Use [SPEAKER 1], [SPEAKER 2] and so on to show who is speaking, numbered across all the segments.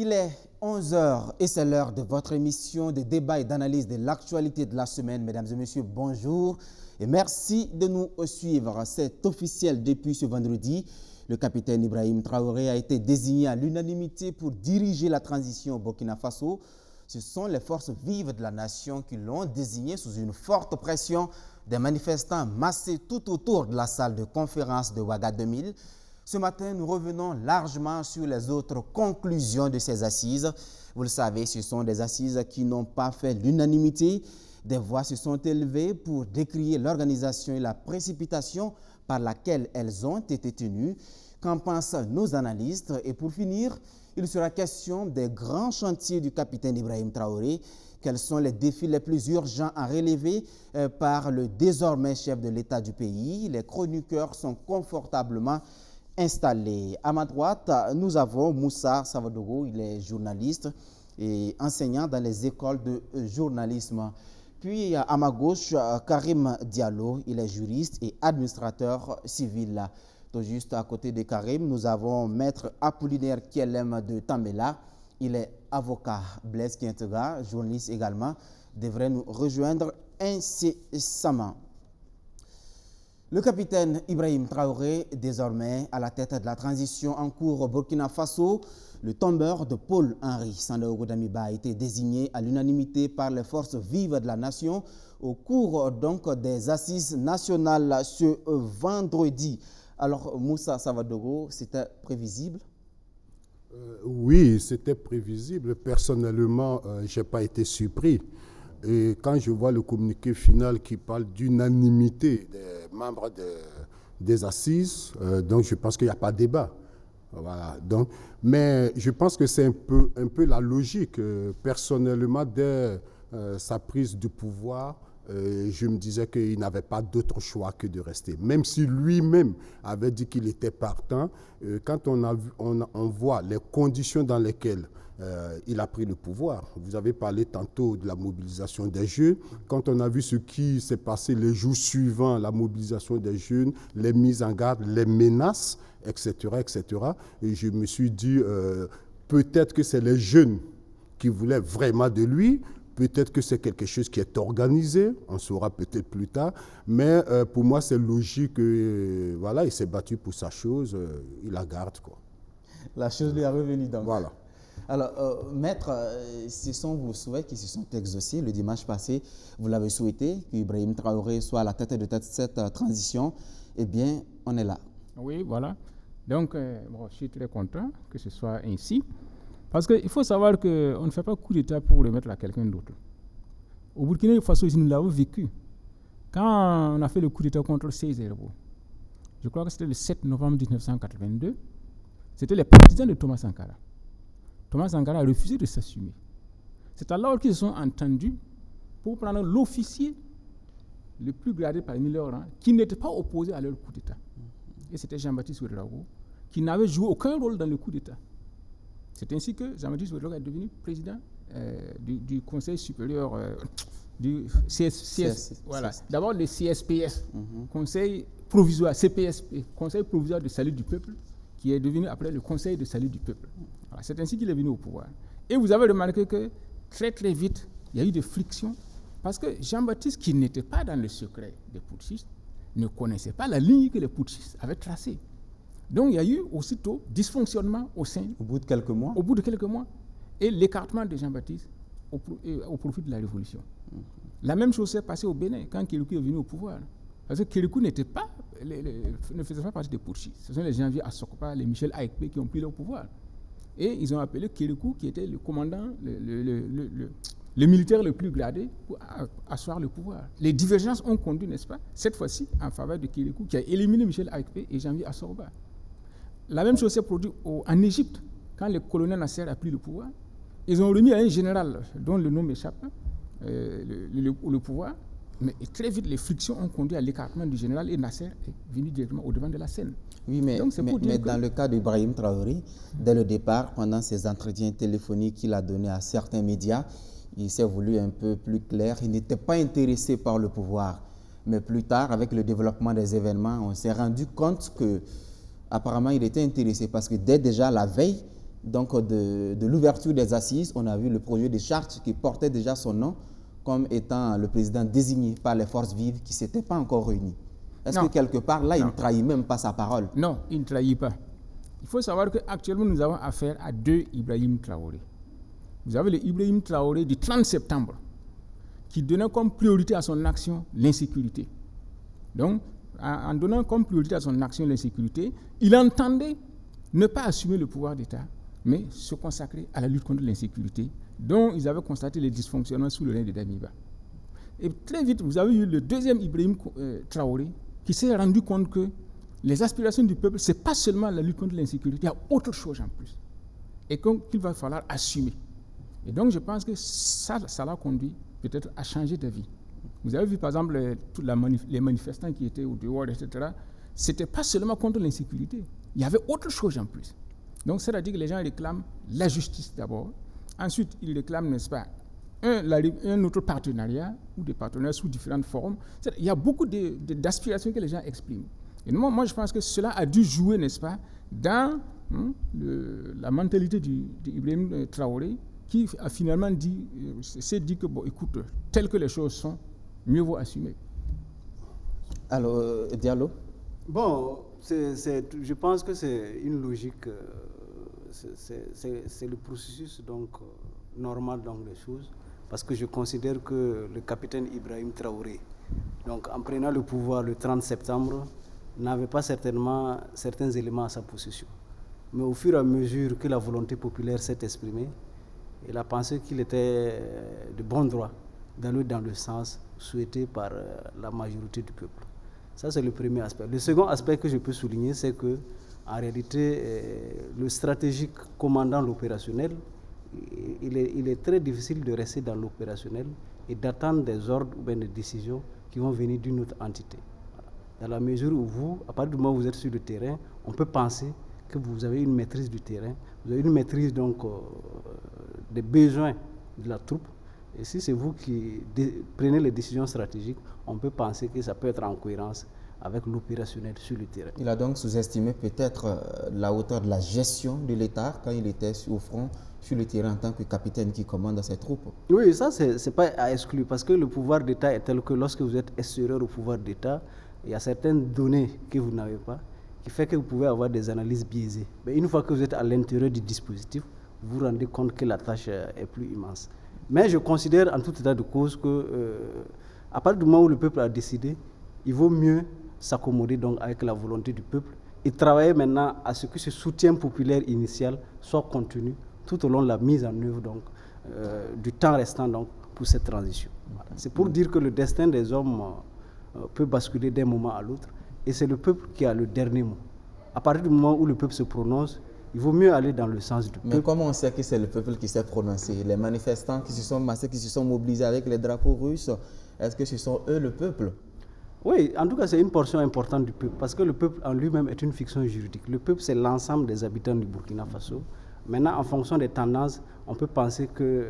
[SPEAKER 1] Il est 11 heures et c'est l'heure de votre émission de débat et d'analyse de l'actualité de la semaine. Mesdames et messieurs, bonjour et merci de nous suivre. C'est officiel depuis ce vendredi. Le capitaine Ibrahim Traoré a été désigné à l'unanimité pour diriger la transition au Burkina Faso. Ce sont les forces vives de la nation qui l'ont désigné sous une forte pression des manifestants massés tout autour de la salle de conférence de Ouaga 2000. Ce matin, nous revenons largement sur les autres conclusions de ces assises. Vous le savez, ce sont des assises qui n'ont pas fait l'unanimité. Des voix se sont élevées pour décrier l'organisation et la précipitation par laquelle elles ont été tenues. Qu'en pensent nos analystes? Et pour finir, il sera question des grands chantiers du capitaine Ibrahim Traoré. Quels sont les défis les plus urgents à relever par le désormais chef de l'État du pays? Les chroniqueurs sont confortablement installés. À ma droite, nous avons Moussa Savadogo, il est journaliste et enseignant dans les écoles de journalisme. Puis à ma gauche, Karim Diallo, il est juriste et administrateur civil. Tout juste à côté de Karim, nous avons Maître Apollinaire Kielem de Tambela. Il est avocat. Blaise Kientega, journaliste également, devrait nous rejoindre incessamment. Le capitaine Ibrahim Traoré, désormais à la tête de la transition en cours au Burkina Faso, le tombeur de Paul-Henri Sandaogo Damiba a été désigné à l'unanimité par les forces vives de la nation au cours donc des assises nationales ce vendredi. Alors Moussa Savadogo, c'était prévisible?
[SPEAKER 2] Oui, c'était prévisible. Personnellement, je n'ai pas été surpris. Et quand je vois le communiqué final qui parle d'unanimité des membres des assises, donc je pense qu'il n'y a pas de débat. Voilà. Donc, mais je pense que c'est un peu la logique. Personnellement, dès sa prise de pouvoir, je me disais qu'il n'avait pas d'autre choix que de rester. Même si lui-même avait dit qu'il était partant, quand on voit les conditions dans lesquelles il a pris le pouvoir. Vous avez parlé tantôt de la mobilisation des jeunes. Quand on a vu ce qui s'est passé les jours suivants, la mobilisation des jeunes, les mises en garde, les menaces, etc., etc., et je me suis dit, peut-être que c'est les jeunes qui voulaient vraiment de lui. Peut-être que c'est quelque chose qui est organisé, on saura peut-être plus tard, mais pour moi c'est logique, voilà, il s'est battu pour sa chose, il la garde, quoi.
[SPEAKER 1] La chose lui est revenue donc.
[SPEAKER 2] Voilà.
[SPEAKER 1] Alors, maître, ce sont vos souhaits qui se sont exaucés. Le dimanche passé, vous l'avez souhaité, qu'Ibrahim Traoré soit à la tête de cette transition. Eh bien, on est là.
[SPEAKER 3] Oui, voilà. Donc, je suis très content que ce soit ainsi. Parce qu'il faut savoir qu'on ne fait pas coup d'État pour remettre à quelqu'un d'autre. Au Burkina Faso, nous l'avons vécu. Quand on a fait le coup d'État contre Césaire-Bo, je crois que c'était le 7 novembre 1982, c'était les partisans de Thomas Sankara. Thomas Sankara a refusé de s'assumer. C'est alors qu'ils se sont entendus pour prendre l'officier le plus gradé parmi leurs rangs, qui n'était pas opposé à leur coup d'État. Et c'était Jean-Baptiste Ouedraogo, qui n'avait joué aucun rôle dans le coup d'État. C'est ainsi que Jean-Baptiste Ouedraogo est devenu président du Conseil supérieur du CSPS. Voilà. D'abord le CSPS, Conseil provisoire, CPSP, Conseil provisoire de salut du peuple, qui est devenu après le Conseil de salut du peuple. Voilà. C'est ainsi qu'il est venu au pouvoir. Et vous avez remarqué que très très vite, il y a eu des frictions, parce que Jean-Baptiste, qui n'était pas dans le secret des putschistes, ne connaissait pas la ligne que les putschistes avaient tracée. Donc il y a eu aussitôt dysfonctionnement au sein.
[SPEAKER 1] Au bout de quelques mois.
[SPEAKER 3] Au bout de quelques mois. Et l'écartement de Jean-Baptiste au profit de la révolution. La même chose s'est passée au Bénin quand Kérékou est venu au pouvoir. Parce que Kérékou ne faisait pas partie des putschistes. Ce sont les Janvier Assokpa, les Michel Aïkpe qui ont pris le pouvoir. Et ils ont appelé Kérékou, qui était le commandant, le militaire le plus gradé, pour asseoir le pouvoir. Les divergences ont conduit, n'est-ce pas, cette fois-ci en faveur de Kérékou, qui a éliminé Michel Aïkpe et Janvier Assokpa. La même chose s'est produite en Égypte, quand le colonel Nasser a pris le pouvoir. Ils ont remis à un général dont le nom m'échappe le pouvoir, mais très vite les frictions ont conduit à l'écartement du général et Nasser est venu directement au devant de la scène.
[SPEAKER 1] Oui, mais dans le cas d'Ibrahim Traoré, dès le départ, pendant ses entretiens téléphoniques qu'il a donnés à certains médias, il s'est voulu un peu plus clair. Il n'était pas intéressé par le pouvoir. Mais plus tard, avec le développement des événements, on s'est rendu compte que apparemment, il était intéressé parce que dès déjà la veille, donc de l'ouverture des assises, on a vu le projet de charte qui portait déjà son nom comme étant le président désigné par les forces vives qui ne s'étaient pas encore réunies. Est-ce que quelque part, là, il ne trahit même pas sa parole?
[SPEAKER 3] Non, il ne trahit pas. Il faut savoir qu'actuellement, nous avons affaire à deux Ibrahim Traoré. Vous avez le Ibrahim Traoré du 30 septembre qui donnait comme priorité à son action l'insécurité. Donc, en donnant comme priorité à son action l'insécurité, il entendait ne pas assumer le pouvoir d'État, mais se consacrer à la lutte contre l'insécurité, dont ils avaient constaté les dysfonctionnements sous le règne de Damiba. Et très vite, vous avez eu le deuxième Ibrahim Traoré qui s'est rendu compte que les aspirations du peuple, ce n'est pas seulement la lutte contre l'insécurité, il y a autre chose en plus. Et qu'il va falloir assumer. Et donc, je pense que ça l'a conduit peut-être à changer d'avis. Vous avez vu, par exemple, les manifestants qui étaient au dehors, etc. Ce n'était pas seulement contre l'insécurité. Il y avait autre chose en plus. Donc, c'est-à-dire que les gens réclament la justice d'abord. Ensuite, ils réclament, n'est-ce pas, un autre partenariat ou des partenariats sous différentes formes. Il y a beaucoup d'aspirations que les gens expriment. Et moi, je pense que cela a dû jouer, n'est-ce pas, dans la mentalité d'Ibrahim Traoré, qui a finalement s'est dit que, bon, écoute, telles que les choses sont, mieux vaut assumer.
[SPEAKER 1] Alors, Diallo?
[SPEAKER 4] Bon, je pense que c'est une logique, c'est le processus donc, normal donc, des choses, parce que je considère que le capitaine Ibrahim Traoré, donc, en prenant le pouvoir le 30 septembre, n'avait pas certainement certains éléments à sa possession. Mais au fur et à mesure que la volonté populaire s'est exprimée, il a pensé qu'il était de bon droit d'aller dans le sens souhaité par la majorité du peuple. Ça, c'est le premier aspect. Le second aspect que je peux souligner, c'est que, en réalité, le stratégique commandant l'opérationnel, il est très difficile de rester dans l'opérationnel et d'attendre des ordres ou bien des décisions qui vont venir d'une autre entité. Dans la mesure où vous, à partir du moment où vous êtes sur le terrain, on peut penser que vous avez une maîtrise du terrain, vous avez une maîtrise donc des besoins de la troupe. Et si c'est vous qui prenez les décisions stratégiques, on peut penser que ça peut être en cohérence avec l'opérationnel sur le terrain. Il
[SPEAKER 1] a donc sous-estimé peut-être la hauteur de la gestion de l'État quand il était au front sur le terrain en tant que capitaine qui commande ses troupes.
[SPEAKER 4] Oui, ça c'est pas à exclure parce que le pouvoir d'État est tel que lorsque vous êtes extérieur au pouvoir d'État, il y a certaines données que vous n'avez pas qui fait que vous pouvez avoir des analyses biaisées. Mais une fois que vous êtes à l'intérieur du dispositif, vous vous rendez compte que la tâche est plus immense. Mais je considère en tout état de cause que à partir du moment où le peuple a décidé, il vaut mieux s'accommoder donc avec la volonté du peuple et travailler maintenant à ce que ce soutien populaire initial soit continu tout au long de la mise en œuvre donc, du temps restant donc, pour cette transition. Voilà. C'est pour dire que le destin des hommes peut basculer d'un moment à l'autre et c'est le peuple qui a le dernier mot. À partir du moment où le peuple se prononce, il vaut mieux aller dans le sens du peuple.
[SPEAKER 1] Mais comment on sait que c'est le peuple qui s'est prononcé? Les manifestants qui se sont massés, qui se sont mobilisés avec les drapeaux russes, est-ce que ce sont eux le peuple?
[SPEAKER 4] Oui, en tout cas, c'est une portion importante du peuple, parce que le peuple en lui-même est une fiction juridique. Le peuple, c'est l'ensemble des habitants du Burkina Faso. Maintenant, en fonction des tendances, on peut penser que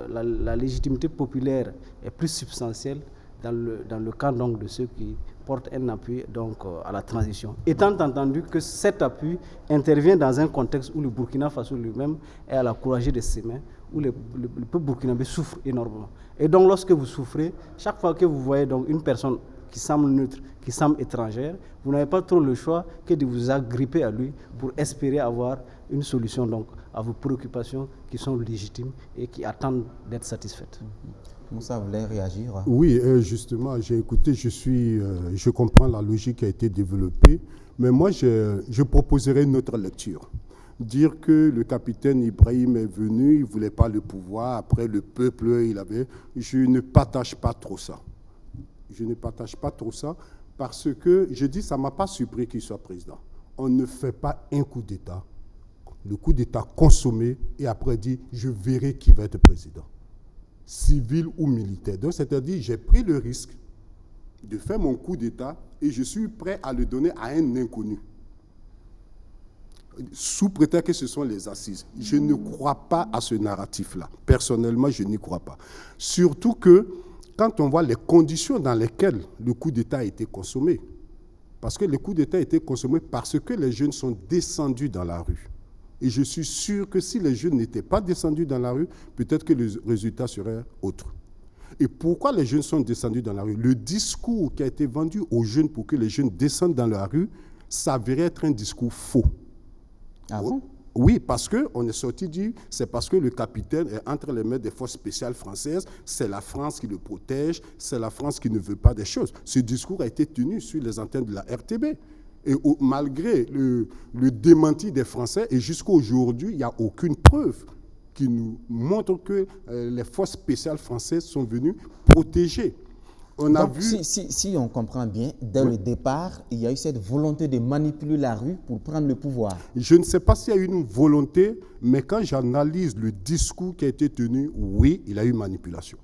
[SPEAKER 4] la légitimité populaire est plus substantielle dans le camp donc, de ceux qui portent un appui donc, à la transition. Étant entendu que cet appui intervient dans un contexte où le Burkina Faso lui-même est à la couragée de ses mains, où le peuple burkinabé souffre énormément. Et donc, lorsque vous souffrez, chaque fois que vous voyez donc, une personne qui semble neutre, qui semble étrangère, vous n'avez pas trop le choix que de vous agripper à lui pour espérer avoir une solution donc, à vos préoccupations qui sont légitimes et qui attendent d'être satisfaites.
[SPEAKER 1] Moussa voulait réagir.
[SPEAKER 2] Oui, justement, j'ai écouté, je comprends la logique qui a été développée, mais moi, je proposerais une autre lecture. Dire que le capitaine Ibrahim est venu, il ne voulait pas le pouvoir, après le peuple, il avait... Je ne partage pas trop ça. Je ne partage pas trop ça parce que, je dis, ça ne m'a pas surpris qu'il soit président. On ne fait pas un coup d'État, le coup d'État consommé, et après dit, je verrai qui va être président, civil ou militaire. Donc, c'est-à-dire, j'ai pris le risque de faire mon coup d'État et je suis prêt à le donner à un inconnu, sous prétexte que ce sont les assises. Je ne crois pas à ce narratif-là. Personnellement, je n'y crois pas. Surtout que, quand on voit les conditions dans lesquelles le coup d'État a été consommé, parce que le coup d'État a été consommé parce que les jeunes sont descendus dans la rue Et je suis sûr que si les jeunes n'étaient pas descendus dans la rue, peut-être que le résultat serait autre. Et pourquoi les jeunes sont descendus dans la rue? Le discours qui a été vendu aux jeunes pour que les jeunes descendent dans la rue s'avérait être un discours faux.
[SPEAKER 1] Ah bon?
[SPEAKER 2] Oui, parce qu'on est sorti dire, c'est parce que le capitaine est entre les mains des forces spéciales françaises, c'est la France qui le protège, c'est la France qui ne veut pas des choses. Ce discours a été tenu sur les antennes de la RTB. Et malgré le démenti des Français, et jusqu'à aujourd'hui, il n'y a aucune preuve qui nous montre que les forces spéciales françaises sont venues protéger. On a
[SPEAKER 1] Donc,
[SPEAKER 2] vu...
[SPEAKER 1] si on comprend bien, dès le départ, il y a eu cette volonté de manipuler la rue pour prendre le pouvoir.
[SPEAKER 2] Je ne sais pas s'il y a eu une volonté, mais quand j'analyse le discours qui a été tenu, oui, il y a eu manipulation.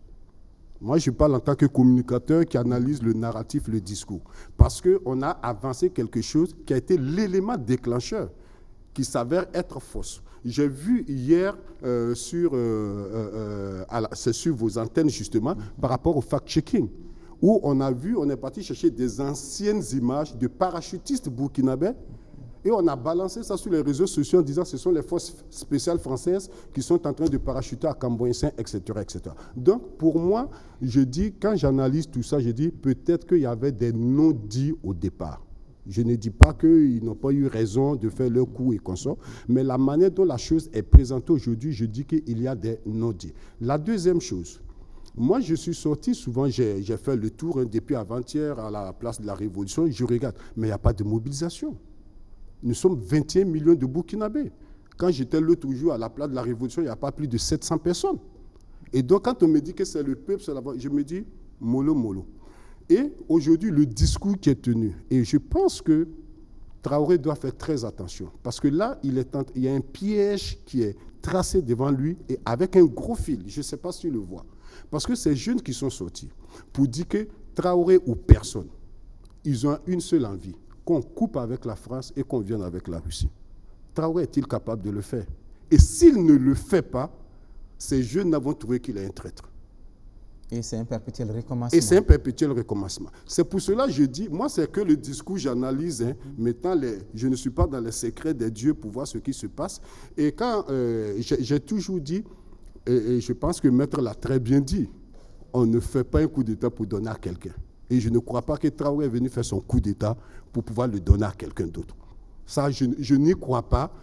[SPEAKER 2] Moi, je parle en tant que communicateur qui analyse le narratif, le discours. Parce qu'on a avancé quelque chose qui a été l'élément déclencheur, qui s'avère être fausse. J'ai vu hier sur vos antennes, justement, par rapport au fact-checking, où on est parti chercher des anciennes images de parachutistes burkinabés, et on a balancé ça sur les réseaux sociaux en disant que ce sont les forces spéciales françaises qui sont en train de parachuter à Camboïsen, etc., etc. Donc, pour moi, je dis, quand j'analyse tout ça, je dis peut-être qu'il y avait des non-dits au départ. Je ne dis pas qu'ils n'ont pas eu raison de faire leur coup et consort, mais la manière dont la chose est présentée aujourd'hui, je dis qu'il y a des non-dits. La deuxième chose, moi, je suis sorti souvent, j'ai fait le tour depuis avant-hier à la place de la Révolution, je regarde, mais il n'y a pas de mobilisation. Nous sommes 21 millions de Burkinabés. Quand j'étais l'autre jour à la place de la Révolution, il n'y a pas plus de 700 personnes. Et donc, quand on me dit que c'est le peuple, je me dis, mollo, mollo. Et aujourd'hui, le discours qui est tenu, et je pense que Traoré doit faire très attention, parce que là, il y a un piège qui est tracé devant lui, et avec un gros fil, je ne sais pas s'il le voit. Parce que ces jeunes qui sont sortis pour dire que Traoré ou personne, ils ont une seule envie, qu'on coupe avec la France et qu'on vienne avec la Russie. Traoré est-il capable de le faire? Et s'il ne le fait pas, ces jeunes vont trouver qu'il est un traître.
[SPEAKER 1] Et c'est un perpétuel recommencement.
[SPEAKER 2] Et c'est un perpétuel recommencement. C'est pour cela que je dis, moi c'est que le discours, j'analyse. Maintenant, je ne suis pas dans les secrets des dieux pour voir ce qui se passe. Et quand j'ai toujours dit, et je pense que Maître l'a très bien dit, on ne fait pas un coup d'État pour donner à quelqu'un. Et je ne crois pas que Traoré est venu faire son coup d'État pour pouvoir le donner à quelqu'un d'autre. Ça, je n'y crois pas,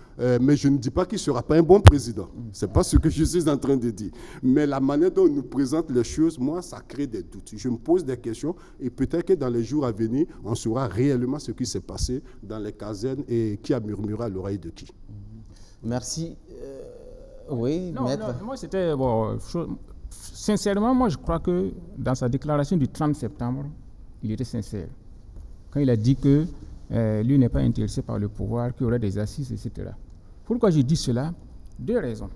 [SPEAKER 2] mais je ne dis pas qu'il ne sera pas un bon président. Ce n'est pas ce que je suis en train de dire. Mais la manière dont on nous présente les choses, moi, ça crée des doutes. Je me pose des questions et peut-être que dans les jours à venir, on saura réellement ce qui s'est passé dans les casernes et qui a murmuré à l'oreille de qui.
[SPEAKER 1] Merci. Oui,
[SPEAKER 3] non,
[SPEAKER 1] maître.
[SPEAKER 3] Non, moi, c'était... Bon, sincèrement, moi, je crois que dans sa déclaration du 30 septembre, il était sincère. Quand il a dit que lui n'est pas intéressé par le pouvoir, qu'il y aurait des assises, etc. Pourquoi je dis cela? Deux raisons.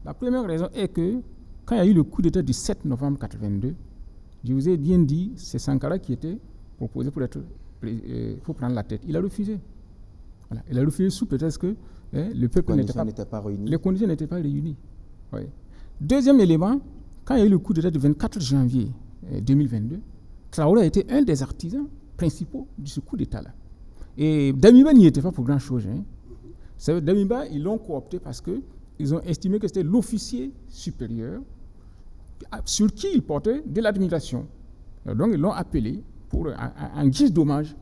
[SPEAKER 3] La première raison est que quand il y a eu le coup d'État du 7 novembre 1982, je vous ai bien dit, c'est Sankara qui était proposé pour prendre la tête. Il a refusé. Voilà. Il a refusé sous prétexte que le peuple n'était pas réuni. Les conditions n'étaient pas réunies. Oui. Deuxième élément, quand il y a eu le coup d'État du 24 janvier 2022, Traoré a été un des artisans principaux de ce coup d'État-là. Et Damiba n'y était pas pour grand-chose. Damiba, ils l'ont coopté parce qu'ils ont estimé que c'était l'officier supérieur sur qui il portait de l'admiration. Donc, ils l'ont appelé en guise d'hommage.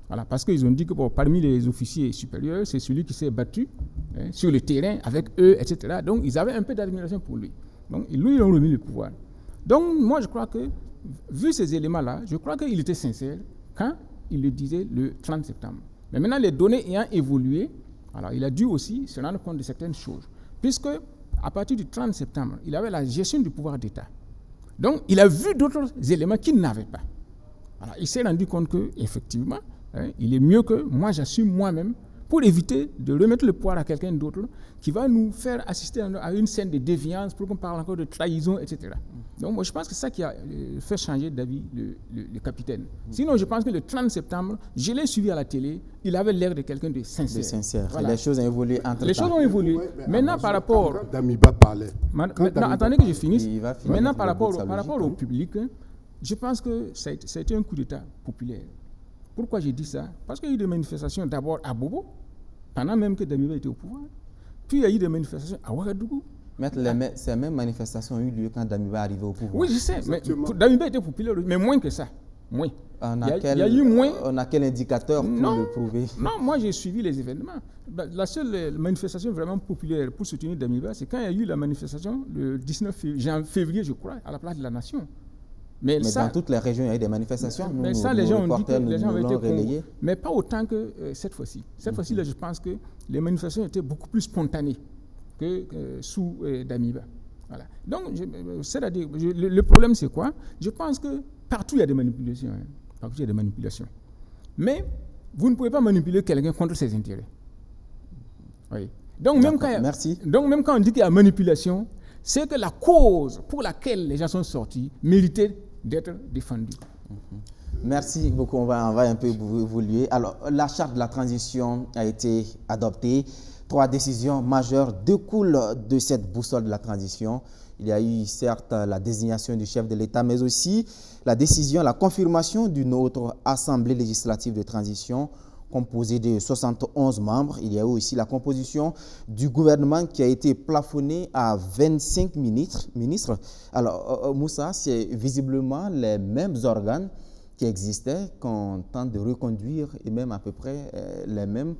[SPEAKER 3] Voilà, parce qu'ils ont dit que parmi les officiers supérieurs, c'est celui qui s'est battu sur le terrain avec eux, etc. Donc, ils avaient un peu d'admiration pour lui. Donc, lui, ils ont remis le pouvoir. Donc, moi, je crois que, vu ces éléments-là, je crois qu'il était sincère quand il le disait le 30 septembre. Mais maintenant, les données ayant évolué, alors il a dû aussi se rendre compte de certaines choses. Puisque, à partir du 30 septembre, il avait la gestion du pouvoir d'État. Donc, il a vu d'autres éléments qu'il n'avait pas. Alors, il s'est rendu compte qu'effectivement, il est mieux que moi, j'assume moi-même pour éviter de remettre le pouvoir à quelqu'un d'autre qui va nous faire assister à une scène de déviance pour qu'on parle encore de trahison, etc. Donc, moi, je pense que c'est ça qui a fait changer d'avis le capitaine. Sinon, je pense que le 30 septembre, je l'ai suivi à la télé, il avait l'air de quelqu'un de sincère.
[SPEAKER 1] Voilà. Les choses ont évolué entre temps.
[SPEAKER 3] Les choses ont évolué. Maintenant, par rapport...
[SPEAKER 2] Damiba parlait.
[SPEAKER 3] Attendez que je finisse. Maintenant, par rapport au public, je pense que ça a été un coup d'État populaire. Pourquoi j'ai dit ça? Parce qu'il y a eu des manifestations d'abord à Bobo, pendant même que Damiba était au pouvoir. Puis il y a eu des manifestations à Ouagadougou.
[SPEAKER 1] Maître, ces mêmes manifestations ont eu lieu quand Damiba est arrivé au pouvoir.
[SPEAKER 3] Oui, je sais, mais Damiba était populaire, mais moins que ça. Moins.
[SPEAKER 1] On
[SPEAKER 3] Il y a eu moins.
[SPEAKER 1] On a quel indicateur pour le prouver?
[SPEAKER 3] Non, moi j'ai suivi les événements. La seule manifestation vraiment populaire pour soutenir Damiba, c'est quand il y a eu la manifestation le 19 février, je crois, à la place de la Nation.
[SPEAKER 1] Mais ça, dans toutes les régions, il y a eu des manifestations.
[SPEAKER 3] Mais ça, les gens ont dit que les gens avaient été relayés. Mais pas autant que cette fois-ci. Cette fois-ci, là, je pense que les manifestations étaient beaucoup plus spontanées que sous Damiba. Voilà. Donc, c'est-à-dire, le problème, c'est quoi? Je pense que partout, il y a des manipulations. Hein. Partout, il y a des manipulations. Mais vous ne pouvez pas manipuler quelqu'un contre ses intérêts. Oui. Donc, même quand on dit qu'il y a manipulation, c'est que la cause pour laquelle les gens sont sortis méritait d'être défendue.
[SPEAKER 1] Merci beaucoup. On va un peu évoluer. Alors, la charte de la transition a été adoptée. 3 décisions majeures découlent de cette boussole de la transition. Il y a eu certes la désignation du chef de l'État, mais aussi la confirmation d'une autre assemblée législative de transition composée de 71 membres. Il y a eu aussi la composition du gouvernement qui a été plafonné à 25 ministres. Alors, Moussa, c'est visiblement les mêmes organes qui existaient qu'on tente de reconduire et même à peu près la même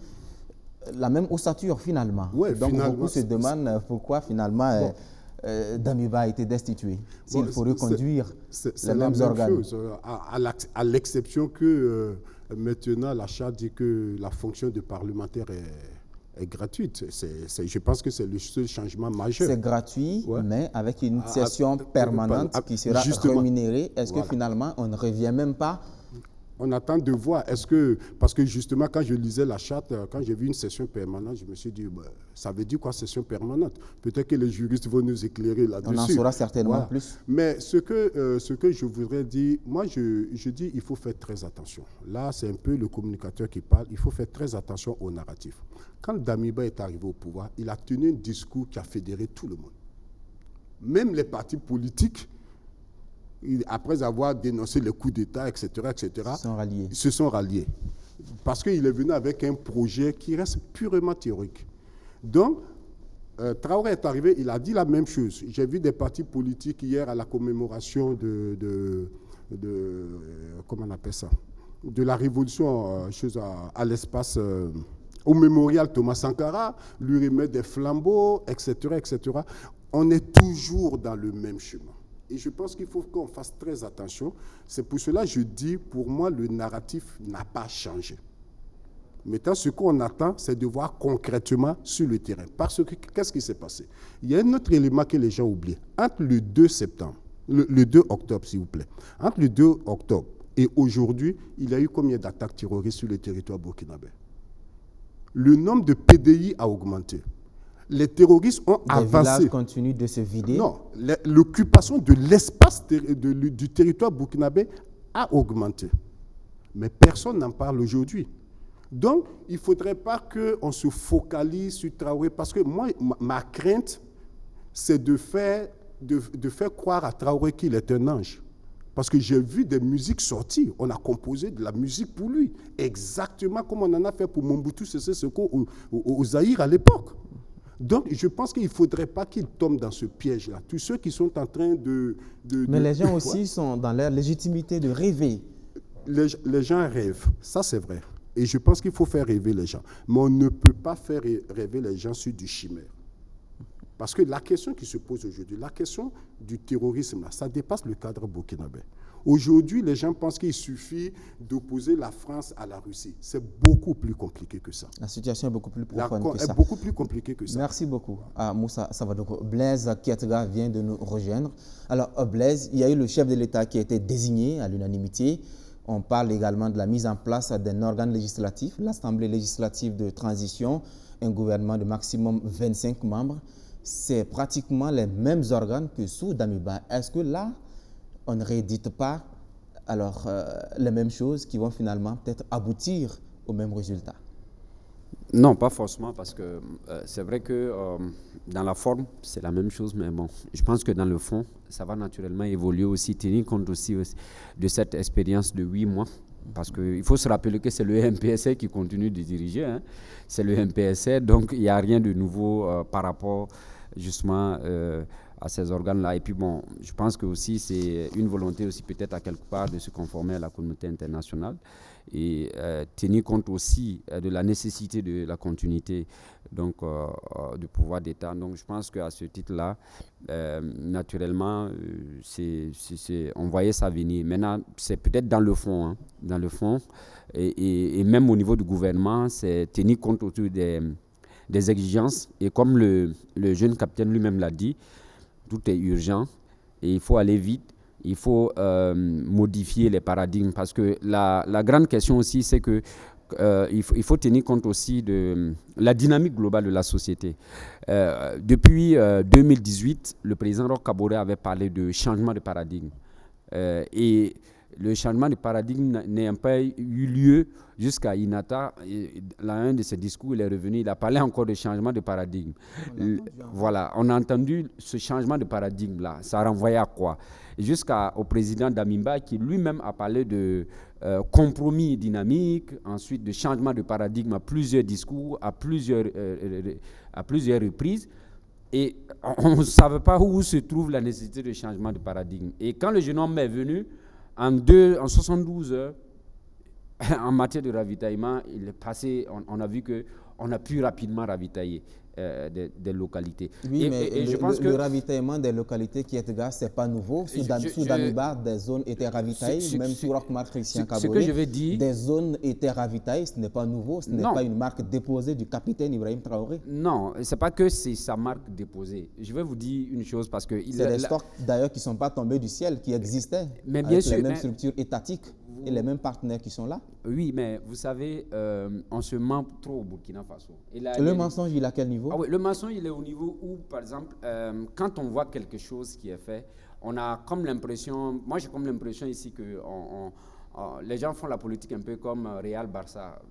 [SPEAKER 1] ossature finalement.
[SPEAKER 2] Ouais,
[SPEAKER 1] donc
[SPEAKER 2] finalement,
[SPEAKER 1] beaucoup se demandent pourquoi finalement Damiba a été destitué. S'il faut reconduire les mêmes organes.
[SPEAKER 2] À l'exception que maintenant la charte dit que la fonction de parlementaire est gratuite. Je pense que c'est le seul changement majeur.
[SPEAKER 1] C'est gratuit, mais avec une session permanente qui sera rémunérée. Est-ce que finalement on ne revient même pas?
[SPEAKER 2] On attend de voir. Parce que justement, quand je lisais la charte, quand j'ai vu une session permanente, je me suis dit, ça veut dire quoi session permanente? Peut-être que les juristes vont nous éclairer là-dessus.
[SPEAKER 1] On en saura certainement plus.
[SPEAKER 2] Mais ce que je voudrais dire, moi je dis il faut faire très attention. Là, c'est un peu le communicateur qui parle. Il faut faire très attention au narratif. Quand Damiba est arrivé au pouvoir, il a tenu un discours qui a fédéré tout le monde. Même les partis politiques, après avoir dénoncé les coups d'État, etc., se sont ralliés. Parce qu'il est venu avec un projet qui reste purement théorique. Donc, Traoré est arrivé, il a dit la même chose. J'ai vu des partis politiques hier à la commémoration comment on appelle ça, de la révolution à l'espace, au mémorial Thomas Sankara, lui remettre des flambeaux, etc., etc. On est toujours dans le même chemin. Et je pense qu'il faut qu'on fasse très attention. C'est pour cela que je dis, pour moi, le narratif n'a pas changé. Maintenant, ce qu'on attend, c'est de voir concrètement sur le terrain. Parce que, qu'est-ce qui s'est passé? Il y a un autre élément que les gens oublient. Entre le 2 septembre, le 2 octobre, s'il vous plaît, entre le 2 octobre et aujourd'hui, il y a eu combien d'attaques terroristes sur le territoire burkinabé? Le nombre de PDI a augmenté. Les terroristes ont avancé. Les villages
[SPEAKER 1] continuent de se vider.
[SPEAKER 2] Non, l'occupation de l'espace du territoire burkinabé a augmenté. Mais personne n'en parle aujourd'hui. Donc, il ne faudrait pas qu'on se focalise sur Traoré, parce que moi, ma crainte, c'est de faire croire à Traoré qu'il est un ange. Parce que j'ai vu des musiques sortir. On a composé de la musique pour lui. Exactement comme on en a fait pour Mobutu Sese Seko au Zaïre à l'époque. Donc, je pense qu'il ne faudrait pas qu'ils tombent dans ce piège-là. Tous ceux qui sont en train
[SPEAKER 1] Mais les gens aussi sont dans leur légitimité de rêver.
[SPEAKER 2] Les gens rêvent, ça c'est vrai. Et je pense qu'il faut faire rêver les gens. Mais on ne peut pas faire rêver les gens sur du chimère. Parce que la question qui se pose aujourd'hui, la question du terrorisme, ça dépasse le cadre burkinabé. Aujourd'hui, les gens pensent qu'il suffit d'opposer la France à la Russie. C'est beaucoup plus compliqué que ça.
[SPEAKER 1] La situation est beaucoup plus profonde que ça.
[SPEAKER 2] Beaucoup plus compliquée que ça.
[SPEAKER 1] Merci beaucoup à Moussa Savadoko. Blaise Kiatga vient de nous rejoindre. Alors, Blaise, il y a eu le chef de l'État qui a été désigné à l'unanimité. On parle également de la mise en place d'un organe législatif, l'Assemblée législative de transition, un gouvernement de maximum 25 membres. C'est pratiquement les mêmes organes que sous Damiba. Est-ce que là, on ne réédite pas alors les mêmes choses qui vont finalement peut-être aboutir au même résultat?
[SPEAKER 5] Non, pas forcément, parce que c'est vrai que dans la forme, c'est la même chose, mais bon, je pense que dans le fond, ça va naturellement évoluer aussi, tenir compte aussi de cette expérience de 8 mois Parce qu'il faut se rappeler que c'est le MPSR qui continue de diriger. Hein. C'est le MPSR, donc il n'y a rien de nouveau par rapport justement à ces organes-là. Et puis bon, je pense que aussi c'est une volonté aussi peut-être à quelque part de se conformer à la communauté internationale et tenir compte aussi de la nécessité de la continuité donc du pouvoir d'État. Donc je pense qu'à ce titre-là, naturellement, on voyait ça venir. Maintenant, c'est peut-être dans le fond, hein, dans le fond, et même au niveau du gouvernement, c'est tenir compte autour des exigences. Et comme le jeune capitaine lui-même l'a dit, tout est urgent et il faut aller vite. Il faut modifier les paradigmes parce que la grande question aussi, c'est que il faut tenir compte aussi de la dynamique globale de la société. Depuis 2018, le président Roch Kaboré avait parlé de changement de paradigme. Et le changement de paradigme n'a pas eu lieu jusqu'à Inata. Dans un de ses discours, il est revenu, il a parlé encore de changement de paradigme. Voilà, on a entendu ce changement de paradigme-là. Ça renvoyait à quoi? Jusqu'au président Damiba qui lui-même a parlé de compromis dynamique, ensuite de changement de paradigme à plusieurs discours, à plusieurs reprises. Et on ne savait pas où se trouve la nécessité de changement de paradigme. Et quand le jeune homme est venu, en 72 heures, en matière de ravitaillement, il est passé, on a vu qu'on a pu rapidement ravitailler des localités.
[SPEAKER 1] Oui, mais je pense que le ravitaillement des localités qui est gaz, ce n'est pas nouveau. Sous Damiba, des zones étaient ravitaillées, même sous Roch-Marc Christian Kaboré, des zones étaient ravitaillées, ce n'est pas nouveau, ce n'est pas une marque déposée du capitaine Ibrahim Traoré.
[SPEAKER 5] Non, ce n'est pas que c'est sa marque déposée. Je vais vous dire une chose parce que...
[SPEAKER 1] C'est des stocks d'ailleurs qui ne sont pas tombés du ciel, qui existaient,
[SPEAKER 5] mais bien
[SPEAKER 1] avec
[SPEAKER 5] sûr,
[SPEAKER 1] les mêmes structures étatiques et les mêmes partenaires qui sont là.
[SPEAKER 5] Oui, mais vous savez, on se ment trop au Burkina Faso. Et là,
[SPEAKER 1] le mensonge, il est à quel niveau?
[SPEAKER 5] Ah oui, le mensonge, il est au niveau où, par exemple, quand on voit quelque chose qui est fait, on a comme l'impression, moi j'ai comme l'impression ici que les gens font la politique un peu comme Real Barça.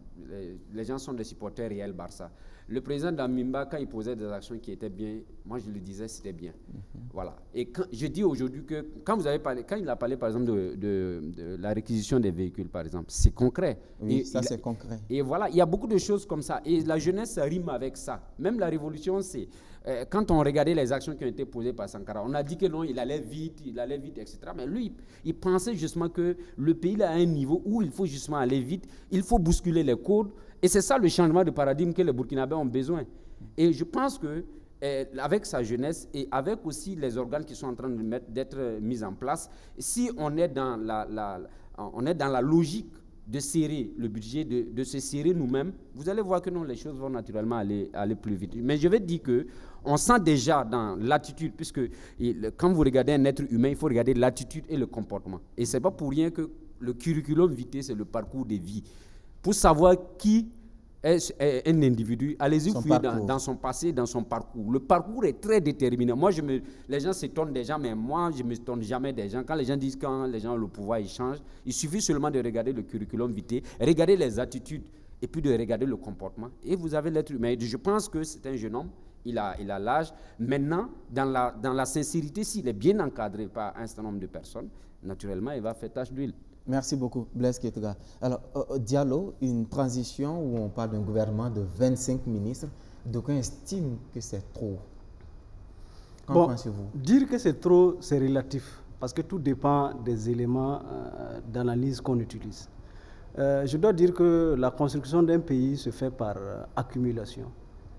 [SPEAKER 5] Les gens sont des supporters Real Barça. Le président Damiba, quand il posait des actions qui étaient bien, moi je le disais, c'était bien. Voilà. Et je dis aujourd'hui que quand il a parlé par exemple de la réquisition des véhicules, par exemple, c'est concret.
[SPEAKER 1] Oui, c'est concret.
[SPEAKER 5] Et voilà, il y a beaucoup de choses comme ça. Et la jeunesse rime avec ça. Même la révolution, c'est... quand on regardait les actions qui ont été posées par Sankara, on a dit que non, il allait vite, etc. Mais lui, il pensait justement que le pays est à un niveau où il faut justement aller vite, il faut bousculer les codes. Et c'est ça le changement de paradigme que les Burkinabés ont besoin. Et je pense que avec sa jeunesse et avec aussi les organes qui sont en train d'être mis en place, si on est dans la logique de serrer le budget, de se serrer nous-mêmes, vous allez voir que non, les choses vont naturellement aller plus vite. Mais je vais dire qu'on sent déjà dans l'attitude, puisque quand vous regardez un être humain, il faut regarder l'attitude et le comportement. Et ce n'est pas pour rien que le curriculum vitae, c'est le parcours de vie. Pour savoir qui est un individu, allez-y fouiller dans son passé, dans son parcours. Le parcours est très déterminant. Moi, les gens s'étonnent des gens, mais moi, je ne m'étonne jamais des gens. Quand les gens disent quand les gens ont le pouvoir, ils changent. Il suffit seulement de regarder le curriculum vitae, regarder les attitudes et puis de regarder le comportement. Et vous avez l'être humain. Je pense que c'est un jeune homme. Il a l'âge. Maintenant, dans la sincérité, s'il est bien encadré par un certain nombre de personnes, naturellement, il va faire tache d'huile.
[SPEAKER 1] Merci beaucoup, Blaise Ketega. Alors, Diallo, une transition où on parle d'un gouvernement de 25 ministres, d'aucuns estiment que c'est trop. Qu'en pensez-vous?
[SPEAKER 4] Dire que c'est trop, c'est relatif, parce que tout dépend des éléments d'analyse qu'on utilise. Je dois dire que la construction d'un pays se fait par accumulation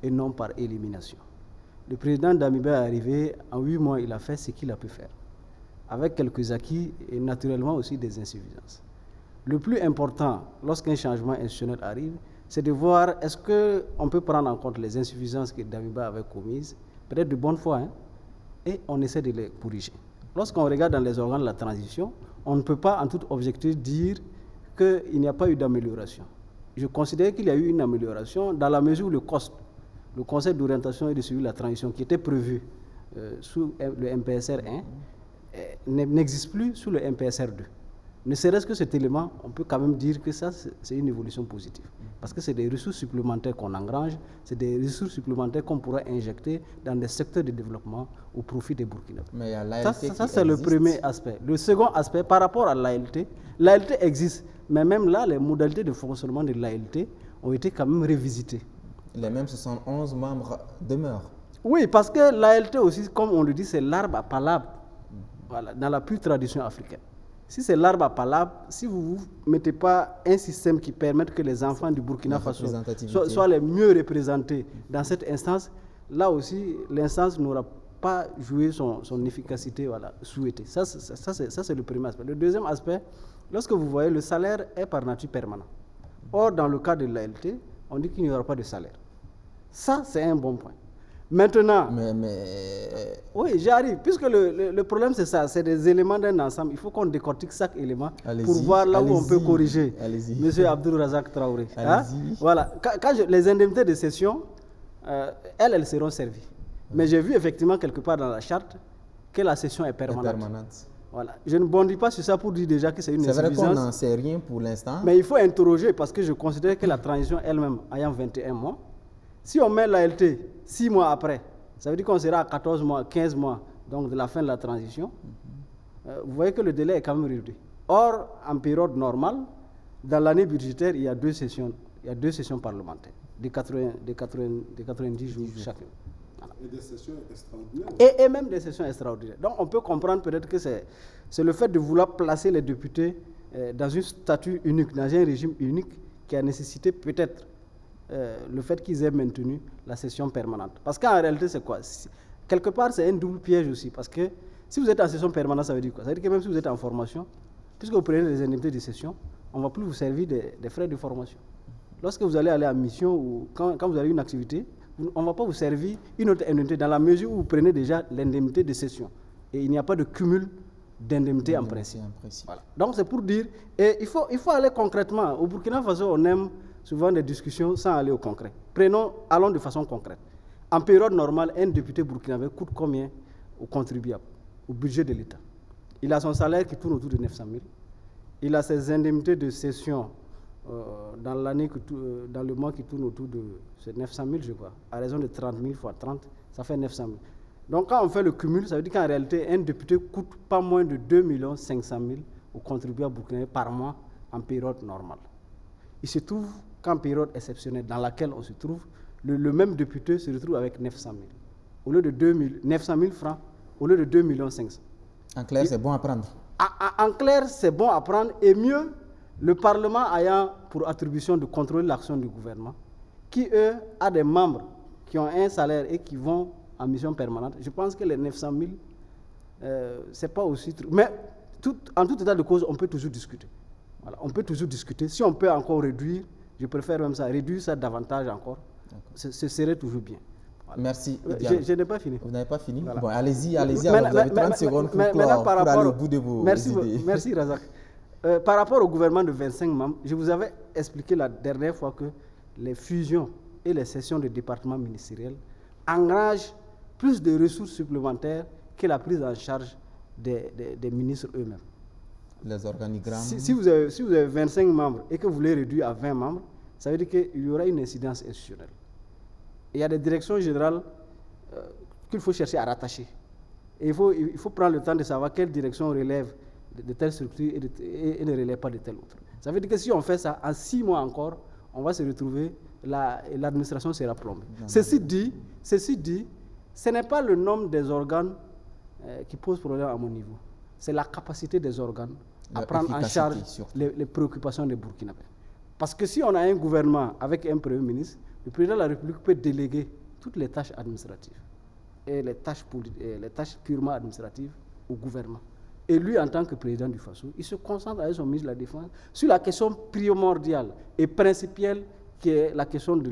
[SPEAKER 4] et non par élimination. Le président Damiba est arrivé, en 8 mois, il a fait ce qu'il a pu faire, avec quelques acquis et naturellement aussi des insuffisances. Le plus important, lorsqu'un changement institutionnel arrive, c'est de voir est-ce qu'on peut prendre en compte les insuffisances que Damiba avait commises, peut-être de bonne foi, et on essaie de les corriger. Lorsqu'on regarde dans les organes de la transition, on ne peut pas en toute objectivité dire qu'il n'y a pas eu d'amélioration. Je considère qu'il y a eu une amélioration dans la mesure où le COST, le Conseil d'orientation et de suivi de la transition, qui était prévu sous le MPSR 1, n'existe plus sous le MPSR 2. Ne serait-ce que cet élément, on peut quand même dire que ça, c'est une évolution positive. Parce que c'est des ressources supplémentaires qu'on engrange, c'est des ressources supplémentaires qu'on pourra injecter dans des secteurs de développement au profit des Burkinabés.
[SPEAKER 1] Mais il y a l'ALT
[SPEAKER 4] ça c'est le premier aspect. Le second aspect, par rapport à l'ALT existe, Mais même là, les modalités de fonctionnement de l'ALT ont été quand même révisitées.
[SPEAKER 1] Les mêmes 71 membres demeurent.
[SPEAKER 4] Oui, parce que l'ALT aussi, comme on le dit, c'est l'arbre à palabre, voilà, dans la pure tradition africaine. Si c'est l'arbre à palabre, si vous ne mettez pas un système qui permette que les enfants du Burkina Faso soient les mieux représentés dans cette instance, là aussi, l'instance n'aura pas joué son efficacité souhaitée. Ça, c'est le premier aspect. Le deuxième aspect, lorsque vous voyez, le salaire est par nature permanent. Or, dans le cas de l'ALT, on dit qu'il n'y aura pas de salaire. Ça, c'est un bon point. Maintenant, oui, j'arrive, puisque le problème c'est ça, c'est des éléments d'un ensemble. Il faut qu'on décortique chaque élément pour voir là où on peut corriger. Monsieur Abdul Razak Traoré. Hein? Voilà. Les indemnités de cession, elles seront servies. Mais j'ai vu effectivement quelque part dans la charte que la cession est permanente. Voilà. Je ne bondis pas sur ça pour dire déjà que c'est une insuffisance.
[SPEAKER 1] C'est vrai qu'on n'en sait rien pour l'instant.
[SPEAKER 4] Mais il faut interroger parce que je considère que la transition elle-même ayant 21 mois, si on met l'ALT 6 mois après, ça veut dire qu'on sera à 14 mois, 15 mois donc de la fin de la transition. Vous voyez que le délai est quand même réduit. Or, en période normale, dans l'année budgétaire, il y a deux sessions parlementaires de 90 jours chacune. Voilà.
[SPEAKER 2] Et des sessions extraordinaires.
[SPEAKER 4] Et même des sessions extraordinaires. Donc on peut comprendre peut-être que c'est le fait de vouloir placer les députés dans un statut unique, dans un régime unique, qui a nécessité peut-être le fait qu'ils aient maintenu la session permanente. Parce qu'en réalité, c'est quoi? Quelque part, c'est un double piège aussi. Parce que si vous êtes en session permanente, ça veut dire quoi? Ça veut dire que même si vous êtes en formation, puisque vous prenez des indemnités de session, on ne va plus vous servir des frais de formation. Lorsque vous allez aller en mission ou quand vous avez une activité, on ne va pas vous servir une autre indemnité dans la mesure où vous prenez déjà l'indemnité de session. Et il n'y a pas de cumul d'indemnités en principe. Voilà. Donc c'est pour dire, et il faut aller concrètement. Au Burkina Faso, on aime souvent des discussions sans aller au concret. Allons de façon concrète. En période normale, un député burkinabé coûte combien au contribuable, au budget de l'État? Il a son salaire qui tourne autour de 900 000. Il a ses indemnités de cession dans le mois qui tourne autour de 900 000, je crois. À raison de 30 000 fois 30, ça fait 900 000. Donc quand on fait le cumul, ça veut dire qu'en réalité, un député coûte pas moins de 2 500 000 au contribuable burkinabé par mois en période normale. Il se trouve qu'en période exceptionnelle dans laquelle on se trouve, le même député se retrouve avec 900 000. Au lieu de 900 000 francs, au lieu de 2 500 000.
[SPEAKER 1] En clair, c'est bon à prendre.
[SPEAKER 4] En clair, c'est bon à prendre. Et mieux, le Parlement ayant pour attribution de contrôler l'action du gouvernement, qui, eux, a des membres qui ont un salaire et qui vont en mission permanente, je pense que les 900 000, c'est pas aussi... Mais en tout état de cause, on peut toujours discuter. Voilà, on peut toujours discuter. Si on peut encore réduire, je préfère même ça, réduire ça davantage encore, ce serait toujours bien. Voilà.
[SPEAKER 1] Merci.
[SPEAKER 4] Je n'ai pas fini.
[SPEAKER 1] Vous n'avez pas fini?
[SPEAKER 4] Voilà.
[SPEAKER 1] Bon, allez-y, vous avez 30 secondes pour aller au bout de vos idées.
[SPEAKER 4] Merci Razak. Par rapport au gouvernement de 25 membres, je vous avais expliqué la dernière fois que les fusions et les cessions de départements ministériels engrangent plus de ressources supplémentaires que la prise en charge des ministres eux-mêmes.
[SPEAKER 1] Les organigrammes.
[SPEAKER 4] Si vous avez 25 membres et que vous les réduisez à 20 membres, ça veut dire qu'il y aura une incidence institutionnelle. Et il y a des directions générales qu'il faut chercher à rattacher. Et il faut prendre le temps de savoir quelle direction relève de telle structure et ne relève pas de telle autre. Ça veut dire que si on fait ça, en 6 mois encore, on va se retrouver, l'administration sera plombée. Ceci dit, ce n'est pas le nombre des organes qui pose problème à mon niveau. C'est la capacité des organes à prendre en charge les préoccupations des Burkinabés. Parce que si on a un gouvernement avec un Premier ministre, le président de la République peut déléguer toutes les tâches administratives et les tâches purement administratives au gouvernement. Et lui, en tant que président du FASO, il se concentre avec son ministre de la Défense sur la question primordiale et principielle qui est la question de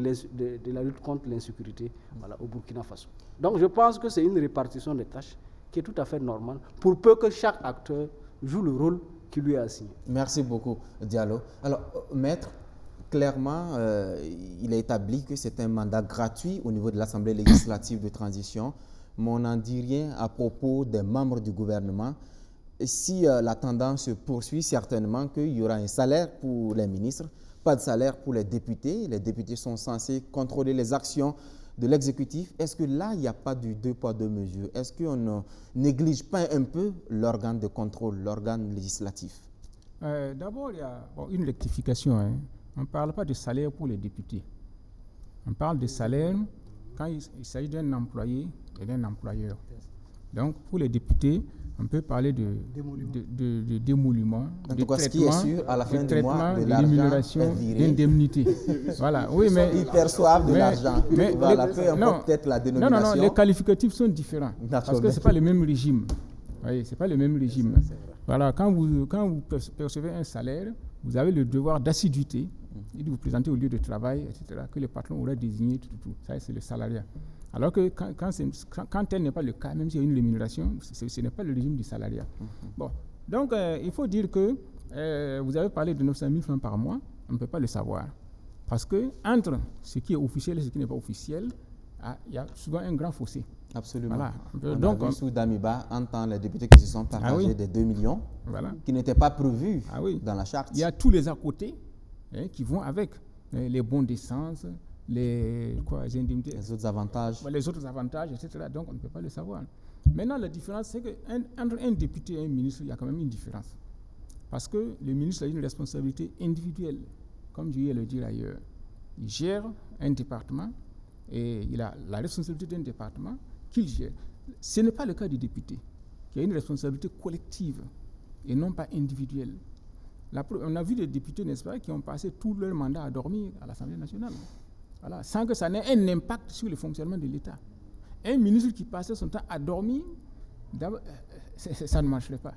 [SPEAKER 4] la lutte contre l'insécurité au Burkina Faso. Donc je pense que c'est une répartition des tâches qui est tout à fait normale pour peu que chaque acteur joue le rôle qui lui est assigné.
[SPEAKER 1] Merci beaucoup, Diallo. Alors, Maître, clairement, il est établi que c'est un mandat gratuit au niveau de l'Assemblée législative de transition, mais on n'en dit rien à propos des membres du gouvernement. Et si la tendance se poursuit, certainement qu'il y aura un salaire pour les ministres, pas de salaire pour les députés. Les députés sont censés contrôler les actions de l'exécutif. Est-ce que là, il n'y a pas du deux poids, deux mesures? Est-ce qu'on ne néglige pas un peu l'organe de contrôle, l'organe législatif?
[SPEAKER 3] D'abord, il y a une rectification. Hein. On ne parle pas de salaire pour les députés. On parle de salaire quand il s'agit d'un employé et d'un employeur. Donc, pour les députés, on peut parler de démoulement,
[SPEAKER 1] de traitement, ce qui est sûr, à la fin du mois, de
[SPEAKER 3] rémunération, d'indemnité. Voilà, oui, mais
[SPEAKER 1] ils perçoivent de l'argent. Voilà, peu importe peut-être la dénomination.
[SPEAKER 3] Non, les qualificatifs sont différents. Parce que ce n'est pas le même régime. Oui, c'est pas le même régime. Voilà, quand vous percevez un salaire, vous avez le devoir d'assiduité et de vous présenter au lieu de travail, etc., que le patron aurait désigné, tout. Ça, c'est le salariat. Alors que quand tel n'est pas le cas, même s'il y a une rémunération, ce n'est pas le régime du salariat. Bon, donc il faut dire que vous avez parlé de 900 000 francs par mois, on ne peut pas le savoir. Parce que entre ce qui est officiel et ce qui n'est pas officiel, il y a souvent un grand fossé.
[SPEAKER 1] Absolument.
[SPEAKER 3] Voilà.
[SPEAKER 1] Donc, sous Damiba, entend les députés qui se sont partagés des 2 millions, qui n'étaient pas prévus dans la charte.
[SPEAKER 3] Il y a tous les à côté qui vont avec les bons d'essence, les indemnités,
[SPEAKER 1] les autres avantages.
[SPEAKER 3] Les autres avantages, etc. Donc, on ne peut pas le savoir. Maintenant, la différence, c'est qu'entre un député et un ministre, il y a quand même une différence. Parce que le ministre a une responsabilité individuelle, comme je vais le dire ailleurs. Il gère un département et il a la responsabilité d'un département qu'il gère. Ce n'est pas le cas du député, qui a une responsabilité collective et non pas individuelle. On a vu des députés, n'est-ce pas, qui ont passé tout leur mandat à dormir à l'Assemblée nationale. Voilà, sans que ça n'ait un impact sur le fonctionnement de l'État. Un ministre qui passait son temps à dormir, ça ne marcherait pas.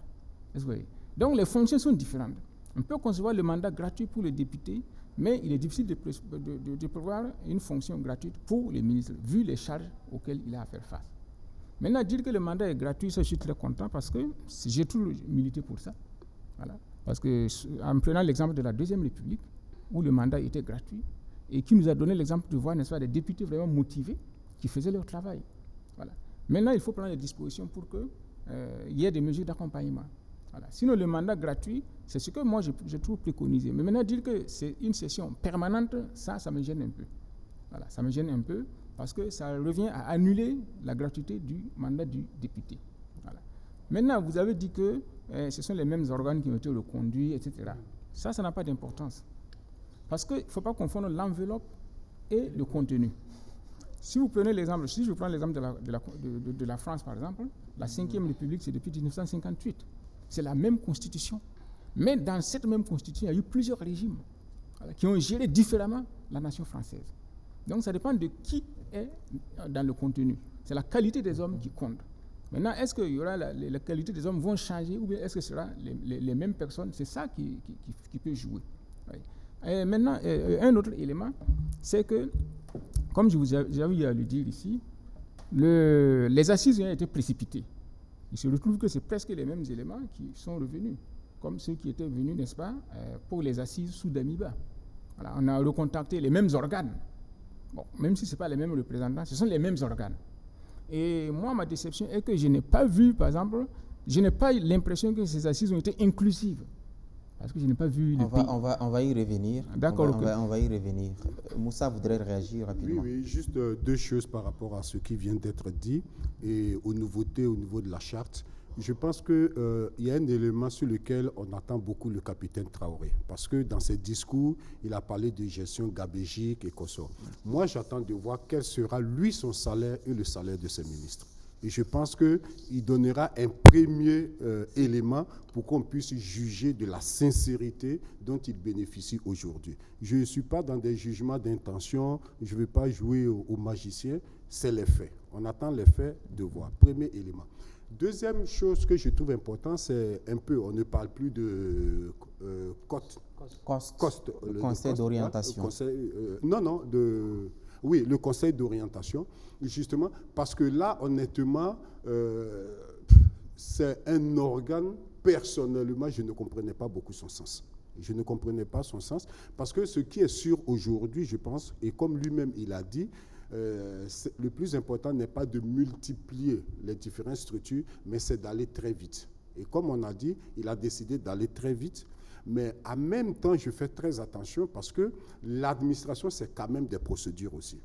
[SPEAKER 3] Donc les fonctions sont différentes. On peut concevoir le mandat gratuit pour les députés, mais il est difficile de prévoir une fonction gratuite pour les ministres, vu les charges auxquelles il a à faire face. Maintenant, dire que le mandat est gratuit, ça, je suis très content parce que j'ai toujours milité pour ça. Voilà. Parce que, en prenant l'exemple de la Deuxième République, où le mandat était gratuit, et qui nous a donné l'exemple de voir, n'est-ce pas, des députés vraiment motivés qui faisaient leur travail. Voilà. Maintenant, il faut prendre les dispositions pour qu'il y ait des mesures d'accompagnement. Voilà. Sinon, le mandat gratuit, c'est ce que moi, j'ai toujours préconisé. Mais maintenant, dire que c'est une session permanente, ça me gêne un peu. Voilà, ça me gêne un peu parce que ça revient à annuler la gratuité du mandat du député. Voilà. Maintenant, vous avez dit que ce sont les mêmes organes qui ont été reconduits, etc. Ça n'a pas d'importance. Parce qu'il ne faut pas confondre l'enveloppe et le contenu. Si je prends l'exemple de la France, par exemple, la 5e République, c'est depuis 1958. C'est la même constitution. Mais dans cette même constitution, il y a eu plusieurs régimes qui ont géré différemment la nation française. Donc ça dépend de qui est dans le contenu. C'est la qualité des hommes qui compte. Maintenant, est-ce que la qualité des hommes vont changer ou bien est-ce que ce sera les mêmes personnes? C'est ça qui peut jouer. Oui. Et maintenant, un autre élément, c'est que, comme j'avais eu à le dire ici, les assises ont été précipitées. Il se retrouve que c'est presque les mêmes éléments qui sont revenus, comme ceux qui étaient venus, n'est-ce pas, pour les assises sous Damiba. Voilà, on a recontacté les mêmes organes. Bon, même si ce n'est pas les mêmes représentants, ce sont les mêmes organes. Et moi, ma déception est que je n'ai pas vu, par exemple, je n'ai pas l'impression que ces assises ont été inclusives. Parce que je n'ai pas vu le pays.
[SPEAKER 1] On va y revenir.
[SPEAKER 3] D'accord.
[SPEAKER 1] On va y revenir. Moussa voudrait réagir rapidement.
[SPEAKER 2] Oui, juste deux choses par rapport à ce qui vient d'être dit et aux nouveautés au niveau de la charte. Je pense qu'il y a un élément sur lequel on attend beaucoup le capitaine Traoré. Parce que dans ses discours, il a parlé de gestion gabégique et consort. Moi, j'attends de voir quel sera, lui, son salaire et le salaire de ses ministres. Et je pense qu'il donnera un premier élément pour qu'on puisse juger de la sincérité dont il bénéficie aujourd'hui. Je ne suis pas dans des jugements d'intention, je ne vais pas jouer au magicien, c'est les faits. On attend les faits de voir. Premier élément. Deuxième chose que je trouve importante, c'est un peu, on ne parle plus de
[SPEAKER 1] cost, le conseil d'orientation.
[SPEAKER 2] Oui, le conseil d'orientation, justement, parce que là, honnêtement, c'est un organe, personnellement, je ne comprenais pas beaucoup son sens. Je ne comprenais pas son sens, parce que ce qui est sûr aujourd'hui, je pense, et comme lui-même il a dit, le plus important n'est pas de multiplier les différentes structures, mais c'est d'aller très vite. Et comme on a dit, il a décidé d'aller très vite. Mais en même temps, je fais très attention parce que l'administration, c'est quand même des procédures aussi.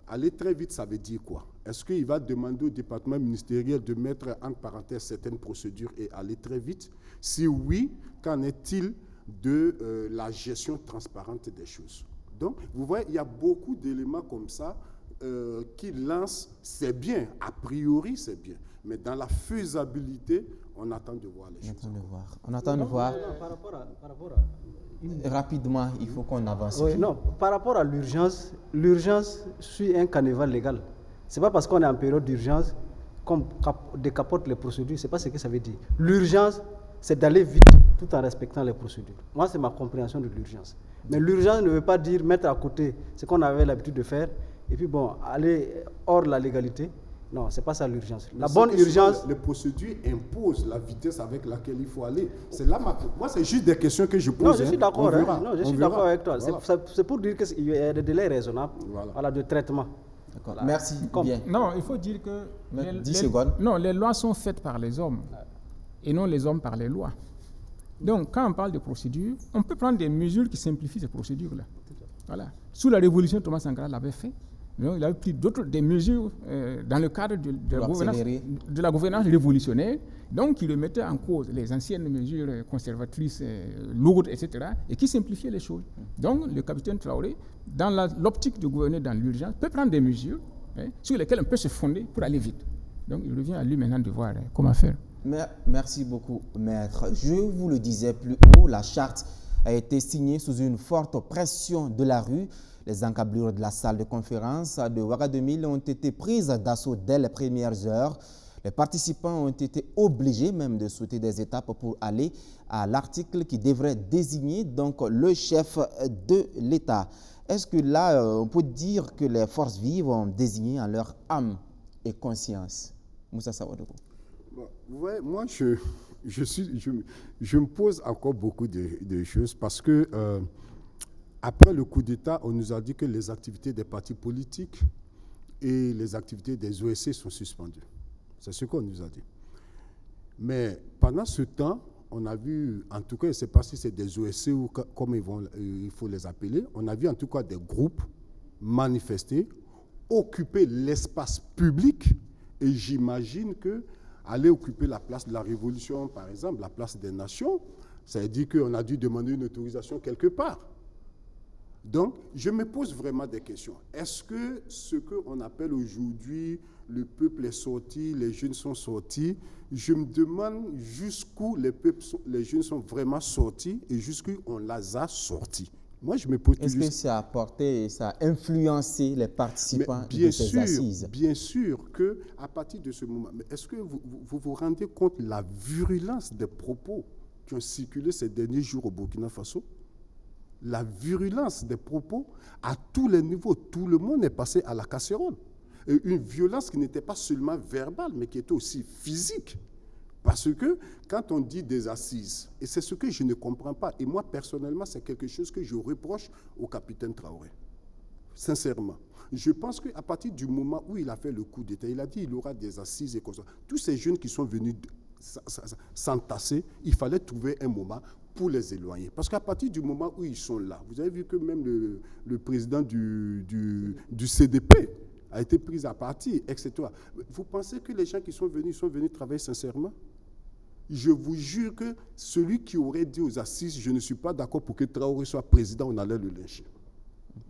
[SPEAKER 2] Aller très vite, ça veut dire quoi? Est-ce qu'il va demander au département ministériel de mettre entre parenthèses certaines procédures et aller très vite? Si oui, qu'en est-il de la gestion transparente des choses? Donc, vous voyez, il y a beaucoup d'éléments comme ça qui lancent, c'est bien, a priori c'est bien, mais dans la faisabilité, on attend de voir les choses.
[SPEAKER 1] On attend de voir.
[SPEAKER 4] Par rapport à
[SPEAKER 1] rapidement, il faut qu'on avance.
[SPEAKER 4] oui, non, par rapport à l'urgence, l'urgence suit un carnaval légal. Ce n'est pas parce qu'on est en période d'urgence qu'on décapote les procédures, ce n'est pas ce que ça veut dire. L'urgence, c'est d'aller vite tout en respectant les procédures. Moi, c'est ma compréhension de l'urgence. Mais l'urgence ne veut pas dire mettre à côté ce qu'on avait l'habitude de faire et puis bon, aller hors de la légalité. Non, ce n'est pas ça l'urgence. La bonne urgence...
[SPEAKER 2] Les procédures imposent la vitesse avec laquelle il faut aller. C'est là moi, c'est juste des questions que je pose.
[SPEAKER 4] Non, je suis d'accord.
[SPEAKER 2] On
[SPEAKER 4] je suis
[SPEAKER 2] verra.
[SPEAKER 4] d'accord avec toi.
[SPEAKER 2] Voilà.
[SPEAKER 4] C'est pour dire qu'il y a des délais raisonnables de traitement.
[SPEAKER 1] D'accord. Merci. Bien.
[SPEAKER 3] Non, il faut dire que
[SPEAKER 1] 10 secondes.
[SPEAKER 3] Non, les lois sont faites par les hommes et non les hommes par les lois. Donc, quand on parle de procédures, on peut prendre des mesures qui simplifient ces procédures-là. Voilà. Sous la Révolution, Thomas Sankara l'avait fait. Donc, il avait pris des mesures dans le cadre de la gouvernance révolutionnaire, donc qui remettaient en cause les anciennes mesures conservatrices lourdes, etc., et qui simplifiaient les choses. Donc, le capitaine Traoré, dans l'optique de gouverner dans l'urgence, peut prendre des mesures sur lesquelles on peut se fonder pour aller vite. Donc, il revient à lui maintenant de voir comment faire.
[SPEAKER 1] Merci beaucoup, maître. Je vous le disais plus haut, la charte a été signée sous une forte pression de la rue. Les encablures de la salle de conférence de Ouagadougou ont été prises d'assaut dès les premières heures. Les participants ont été obligés même de sauter des étapes pour aller à l'article qui devrait désigner donc le chef de l'État. Est-ce que là, on peut dire que les forces vives ont désigné en leur âme et conscience? Moussa Sawadoko.
[SPEAKER 2] Bon, vous voyez, moi, je me pose encore beaucoup de choses parce que après le coup d'État, on nous a dit que les activités des partis politiques et les activités des OSC sont suspendues. C'est ce qu'on nous a dit. Mais pendant ce temps, on a vu, en tout cas, je ne sais pas si c'est des OSC ou comme il faut les appeler, on a vu en tout cas des groupes manifester, occuper l'espace public, et j'imagine que aller occuper la place de la Révolution, par exemple, la place des Nations, ça veut dire qu'on a dû demander une autorisation quelque part. Donc, je me pose vraiment des questions. Est-ce que ce qu'on appelle aujourd'hui le peuple est sorti, les jeunes sont sortis, je me demande jusqu'où les jeunes sont vraiment sortis et jusqu'où on les a sortis. Moi, je me pose
[SPEAKER 1] Est-ce que ça a apporté, ça a influencé les participants de ces assises?
[SPEAKER 2] Bien sûr qu'à partir de ce moment, mais est-ce que vous vous rendez compte de la virulence des propos qui ont circulé ces derniers jours au Burkina Faso? La virulence des propos à tous les niveaux. Tout le monde est passé à la casserole. Et une violence qui n'était pas seulement verbale, mais qui était aussi physique. Parce que quand on dit des assises, et c'est ce que je ne comprends pas, et moi personnellement, c'est quelque chose que je reproche au capitaine Traoré. Sincèrement. Je pense qu'à partir du moment où il a fait le coup d'État, il a dit qu'il y aura des assises et comme ça. Tous ces jeunes qui sont venus s'entasser, il fallait trouver un moment pour les éloigner. Parce qu'à partir du moment où ils sont là, vous avez vu que même le président du CDP a été pris à partie, etc. Vous pensez que les gens qui sont venus travailler sincèrement? Je vous jure que celui qui aurait dit aux assises, je ne suis pas d'accord pour que Traoré soit président, on allait le lyncher.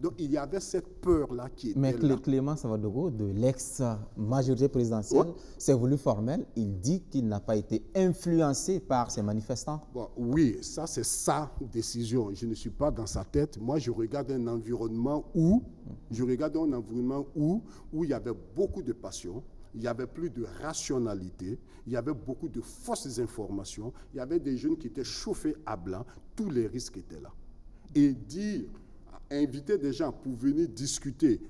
[SPEAKER 2] Donc il y avait cette peur-là qui était là.
[SPEAKER 1] Mais Clément Savadogo, de l'ex-majorité présidentielle, c'est voulu formel, il dit qu'il n'a pas été influencé par ces manifestants.
[SPEAKER 2] Bon, oui, ça c'est sa décision. Je ne suis pas dans sa tête. Moi, je regarde un environnement où il y avait beaucoup de passion, il y avait plus de rationalité, il y avait beaucoup de fausses informations, il y avait des jeunes qui étaient chauffés à blanc, tous les risques étaient là. Et inviter des gens pour venir discuter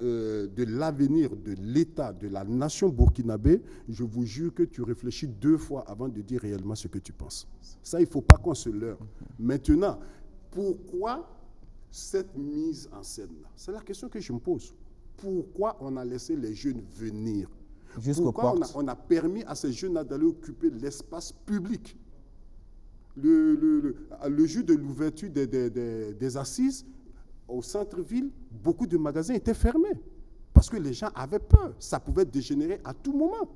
[SPEAKER 2] de l'avenir de l'État, de la nation burkinabé, je vous jure que tu réfléchis 2 fois avant de dire réellement ce que tu penses. Ça, il ne faut pas qu'on se leurre. Maintenant, pourquoi cette mise en scène-là? C'est la question que je me pose. Pourquoi on a laissé les jeunes venir? Pourquoi on a permis à ces jeunes-là d'aller occuper l'espace public? Le jour de l'ouverture des assises, au centre-ville, beaucoup de magasins étaient fermés parce que les gens avaient peur. Ça pouvait dégénérer à tout moment.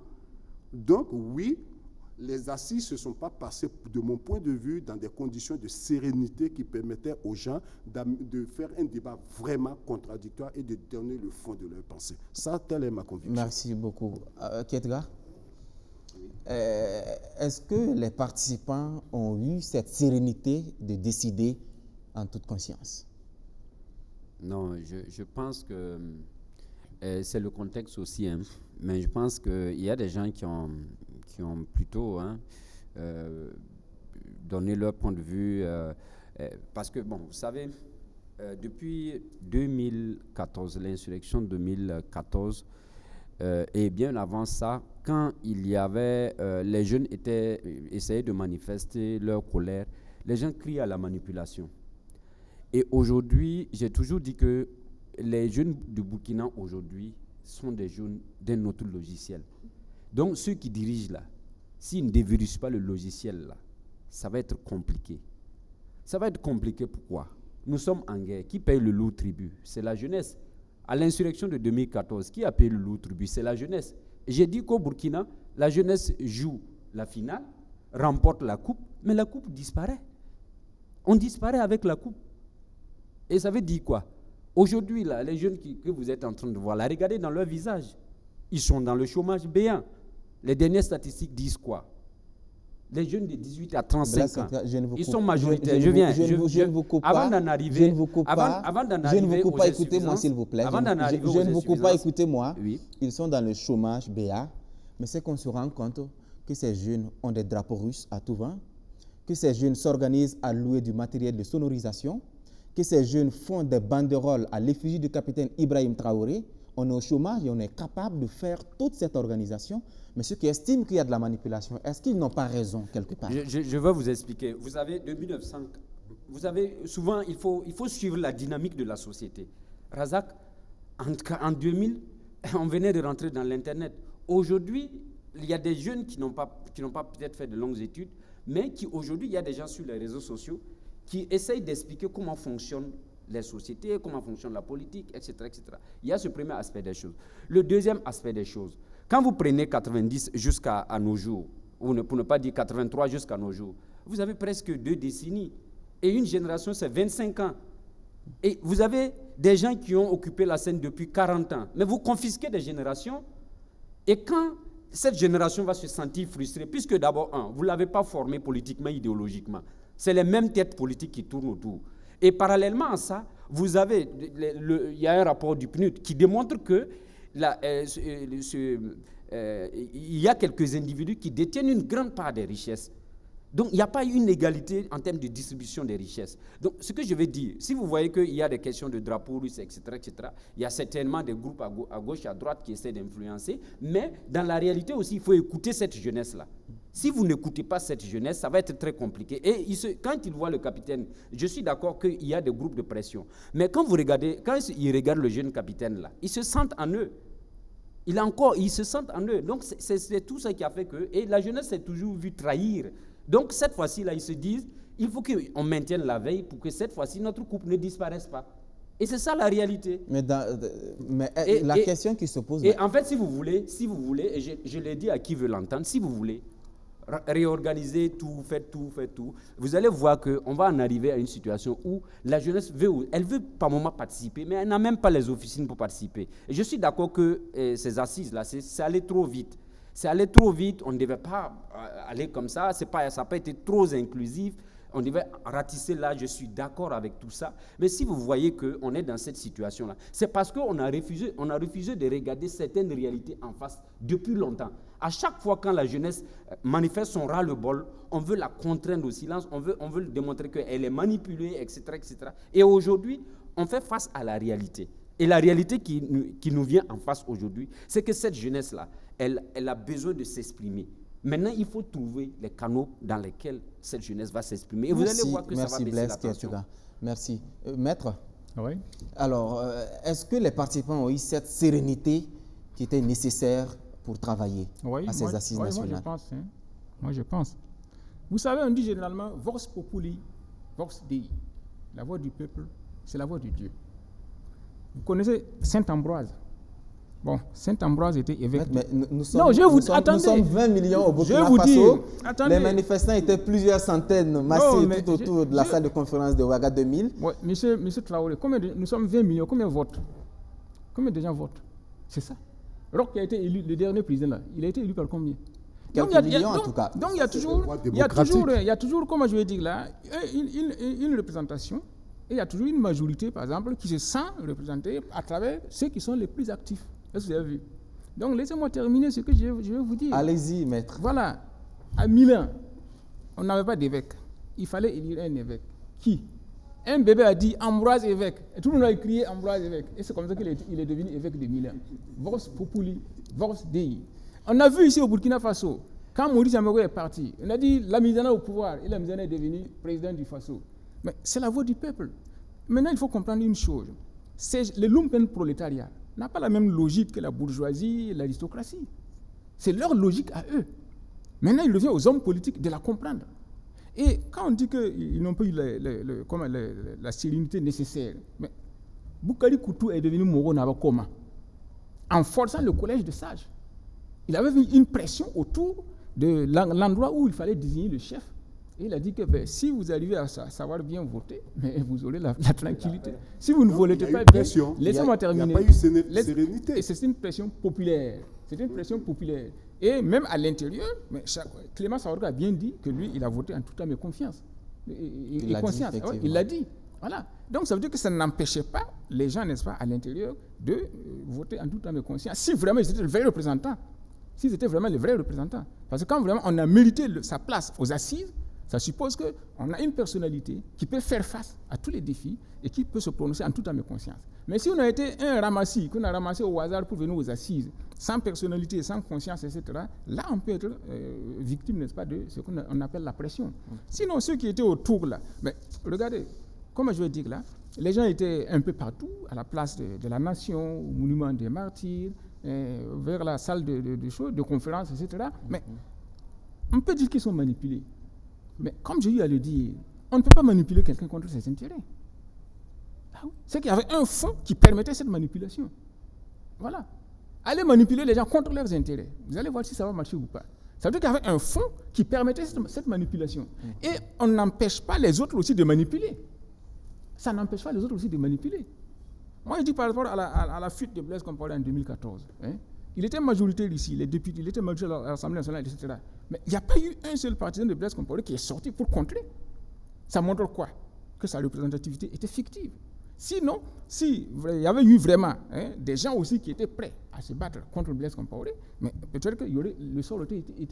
[SPEAKER 2] Donc, oui, Les assises ne se sont pas passées, de mon point de vue, dans des conditions de sérénité qui permettaient aux gens de faire un débat vraiment contradictoire et de donner le fond de leur pensée. Ça, telle est ma conviction.
[SPEAKER 1] Merci beaucoup. Ketra, est-ce que les participants ont eu cette sérénité de décider en toute conscience?
[SPEAKER 5] Non, je pense que c'est le contexte aussi, hein, mais je pense qu'il y a des gens qui ont plutôt donné leur point de vue, parce que, bon, vous savez, depuis 2014, l'insurrection de 2014, et bien avant ça, quand il y avait, les jeunes essayaient de manifester leur colère, les gens crient à la manipulation. Et aujourd'hui, j'ai toujours dit que les jeunes du Burkina aujourd'hui sont des jeunes d'un autre logiciel. Donc ceux qui dirigent là, s'ils ne dévirusent pas le logiciel là, ça va être compliqué. Ça va être compliqué pourquoi? Nous sommes en guerre. Qui paye le lourd tribut? C'est la jeunesse. À l'insurrection de 2014, qui a payé le lourd tribut? C'est la jeunesse. J'ai dit qu'au Burkina, la jeunesse joue la finale, remporte la coupe, mais la coupe disparaît. On disparaît avec la coupe. Et ça veut dire quoi? Aujourd'hui, là, les jeunes que vous êtes en train de voir, là, regardez dans leur visage. Ils sont dans le chômage béant. Les dernières statistiques disent quoi? Les jeunes de 18 à 35 ans, ils sont majoritaires. Je ne vous coupe pas. Avant d'en arriver,
[SPEAKER 1] je ne vous coupe pas, écoutez-moi s'il vous plaît. Je ne vous coupe pas, écoutez-moi.
[SPEAKER 5] Oui.
[SPEAKER 1] Ils sont dans le chômage béat, mais c'est qu'on se rend compte que ces jeunes ont des drapeaux russes à tout vent, que ces jeunes s'organisent à louer du matériel de sonorisation, que ces jeunes font des banderoles à l'effigie du capitaine Ibrahim Traoré. On est au chômage et on est capable de faire toute cette organisation. Mais ceux qui estiment qu'il y a de la manipulation, est-ce qu'ils n'ont pas raison quelque part?
[SPEAKER 5] Je vais vous expliquer. Vous avez, de 1900, vous avez souvent, il faut suivre la dynamique de la société. Razak, en 2000, on venait de rentrer dans l'Internet. Aujourd'hui, il y a des jeunes qui n'ont pas peut-être fait de longues études, mais qui aujourd'hui, il y a des gens sur les réseaux sociaux qui essayent d'expliquer comment fonctionnent les sociétés, comment fonctionne la politique, etc., etc. Il y a ce premier aspect des choses. Le deuxième aspect des choses, quand vous prenez 90 jusqu'à nos jours, ou pour ne pas dire 83 jusqu'à nos jours, vous avez presque 2 décennies. Et une génération, c'est 25 ans. Et vous avez des gens qui ont occupé la scène depuis 40 ans. Mais vous confisquez des générations, et quand cette génération va se sentir frustrée, puisque d'abord, vous ne l'avez pas formée politiquement, idéologiquement, c'est les mêmes têtes politiques qui tournent autour. Et parallèlement à ça, vous avez, il y a un rapport du PNUD qui démontre que il y a quelques individus qui détiennent une grande part des richesses. Donc, il n'y a pas une égalité en termes de distribution des richesses. Donc, ce que je veux dire, si vous voyez qu'il y a des questions de drapeaux russes, etc., il y a certainement des groupes à gauche, à droite qui essaient d'influencer, mais dans la réalité aussi, il faut écouter cette jeunesse-là. Si vous n'écoutez pas cette jeunesse, ça va être très compliqué. Et quand ils voient le capitaine, je suis d'accord qu'il y a des groupes de pression. Mais quand ils regardent le jeune capitaine-là, ils se sentent en eux. Ils se sentent en eux. Donc, c'est tout ça qui a fait que... Et la jeunesse s'est toujours vue trahir. Donc, cette fois-ci, là, ils se disent, il faut qu'on maintienne la veille pour que cette fois-ci, notre couple ne disparaisse pas. Et c'est ça la réalité.
[SPEAKER 1] Mais la question qui se pose...
[SPEAKER 5] Et en fait, si vous voulez, et je l'ai dit à qui veut l'entendre, si vous voulez réorganiser tout, faites tout, vous allez voir qu'on va en arriver à une situation où la jeunesse veut par moment participer, mais elle n'a même pas les officines pour participer. Et je suis d'accord que ces assises-là, c'est allé trop vite. C'est allé trop vite, on ne devait pas aller comme ça, ça n'a pas été trop inclusif, on devait ratisser là, je suis d'accord avec tout ça. Mais si vous voyez qu'on est dans cette situation-là, c'est parce qu'on a refusé de regarder certaines réalités en face depuis longtemps. À chaque fois quand la jeunesse manifeste son ras-le-bol, on veut la contraindre au silence, on veut démontrer qu'elle est manipulée, etc., etc. Et aujourd'hui, on fait face à la réalité. Et la réalité qui nous vient en face aujourd'hui, c'est que cette jeunesse-là, elle a besoin de s'exprimer. Maintenant, il faut trouver les canaux dans lesquels cette jeunesse va s'exprimer. Et vous allez voir que ça va baisser la tension.
[SPEAKER 1] Merci. Maître?
[SPEAKER 3] Oui.
[SPEAKER 1] Alors, est-ce que les participants ont eu cette sérénité qui était nécessaire pour travailler à ces assises nationales?
[SPEAKER 3] Moi, je pense. Vous savez, on dit généralement « Vox populi, vox Dei ». La voix du peuple, c'est la voix de Dieu. Vous connaissez Saint Ambroise. Bon, Saint-Ambroise était évêque.
[SPEAKER 1] Mais nous sommes,
[SPEAKER 3] non, je vous
[SPEAKER 1] nous sommes 20 millions au Burkina
[SPEAKER 3] vous
[SPEAKER 1] Faso.
[SPEAKER 3] dis, attendez.
[SPEAKER 1] Les manifestants étaient plusieurs centaines massés tout autour de la salle de conférence de Ouaga 2000.
[SPEAKER 3] Ouais, monsieur Traoré, nous sommes 20 millions, combien votent? Combien de gens votent? C'est ça. Roch qui a été élu, le dernier président là, il a été élu par combien?
[SPEAKER 1] Quelques millions en tout cas.
[SPEAKER 3] Donc il y a toujours, comment je vais dire là, une représentation. Et il y a toujours une majorité, par exemple, qui se sent représentée à travers ceux qui sont les plus actifs. Est-ce que vous avez vu? Donc, laissez-moi terminer ce que je vais vous dire.
[SPEAKER 1] Allez-y, maître.
[SPEAKER 3] Voilà. À Milan, on n'avait pas d'évêque. Il fallait élire un évêque. Qui? Un bébé a dit Ambroise évêque. Et tout le monde a crié Ambroise évêque. Et c'est comme ça qu'il est devenu évêque de Milan. Vos populi, vos dei. On a vu ici au Burkina Faso, quand Maurice Améro est parti, on a dit Lamizana au pouvoir. Et Lamizana est devenu président du Faso. Mais c'est la voix du peuple. Maintenant, il faut comprendre une chose. Le lumpen prolétariat n'a pas la même logique que la bourgeoisie et l'aristocratie. C'est leur logique à eux. Maintenant, il revient aux hommes politiques de la comprendre. Et quand on dit qu'ils n'ont pas eu la sérénité nécessaire, mais Boukari Koutou est devenu Moro Nabakoma en forçant le collège de sages. Il avait mis une pression autour de l'endroit où il fallait désigner le chef. Et il a dit que si vous arrivez à savoir bien voter, mais vous aurez la tranquillité. Si vous ne votez pas bien, laissez-moi terminer.
[SPEAKER 2] Il n'y a pas eu sérénité.
[SPEAKER 3] Et c'est une pression populaire. C'est une pression populaire. Et même à l'intérieur, Clément Saorga a bien dit que lui, il a voté en toute âme et confiance.
[SPEAKER 1] Il
[SPEAKER 3] l'a dit. Voilà. Donc ça veut dire que ça n'empêchait pas les gens, n'est-ce pas, à l'intérieur, de voter en toute âme et conscience. Si vraiment ils étaient le vrai représentant. Si c'était vraiment le vrai représentant. Parce que quand vraiment on a mérité sa place aux assises, ça suppose qu'on a une personnalité qui peut faire face à tous les défis et qui peut se prononcer en toute âme et conscience. Mais si on a été un ramassis, qu'on a ramassé au hasard pour venir aux assises, sans personnalité, sans conscience, etc., là, on peut être victime, n'est-ce pas, de ce qu'on appelle la pression. Sinon, ceux qui étaient autour, là, mais regardez, comme je vais dire là, les gens étaient un peu partout, à la place de la nation, au monument des martyrs, vers la salle de conférence, etc. Mais on peut dire qu'ils sont manipulés. Mais comme j'ai eu à le dire, on ne peut pas manipuler quelqu'un contre ses intérêts. C'est qu'il y avait un fond qui permettait cette manipulation. Voilà. Allez manipuler les gens contre leurs intérêts. Vous allez voir si ça va marcher ou pas. Ça veut dire qu'il y avait un fond qui permettait cette manipulation. Et on n'empêche pas les autres aussi de manipuler. Ça n'empêche pas les autres aussi de manipuler. Moi, je dis par rapport à la fuite de Blaise Compaoré en 2014. Il était majoritaire ici, les députés, il était majoritaire à l'Assemblée nationale, etc. Mais il n'y a pas eu un seul partisan de Blaise Compaoré qui est sorti pour contrer. Ça montre quoi? Que sa représentativité était fictive. Sinon, s'il y avait eu vraiment des gens aussi qui étaient prêts à se battre contre Blaise Compaoré, mais peut-être que le sort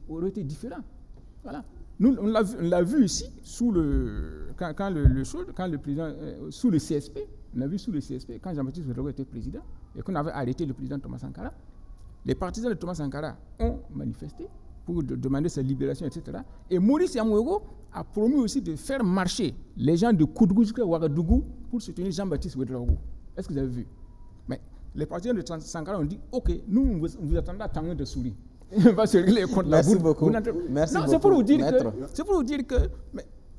[SPEAKER 3] aurait été différent. Voilà. Nous, on l'a vu ici, quand le président, sous le CSP, on a vu sous le CSP, quand Jean-Baptiste Ouedraogo était président, et qu'on avait arrêté le président Thomas Sankara, les partisans de Thomas Sankara ont manifesté pour demander sa libération, etc. Et Maurice Yamouro a promis aussi de faire marcher les gens de Koudou jusqu'à Ouagadougou pour soutenir Jean-Baptiste Ouedraogo. Est-ce que vous avez vu? Mais les partisans de Sankara ont dit « Ok, nous, on vous attendons à Tanguy de Souris. On va se régler contre la boue. »
[SPEAKER 1] Merci beaucoup.
[SPEAKER 3] C'est pour vous dire que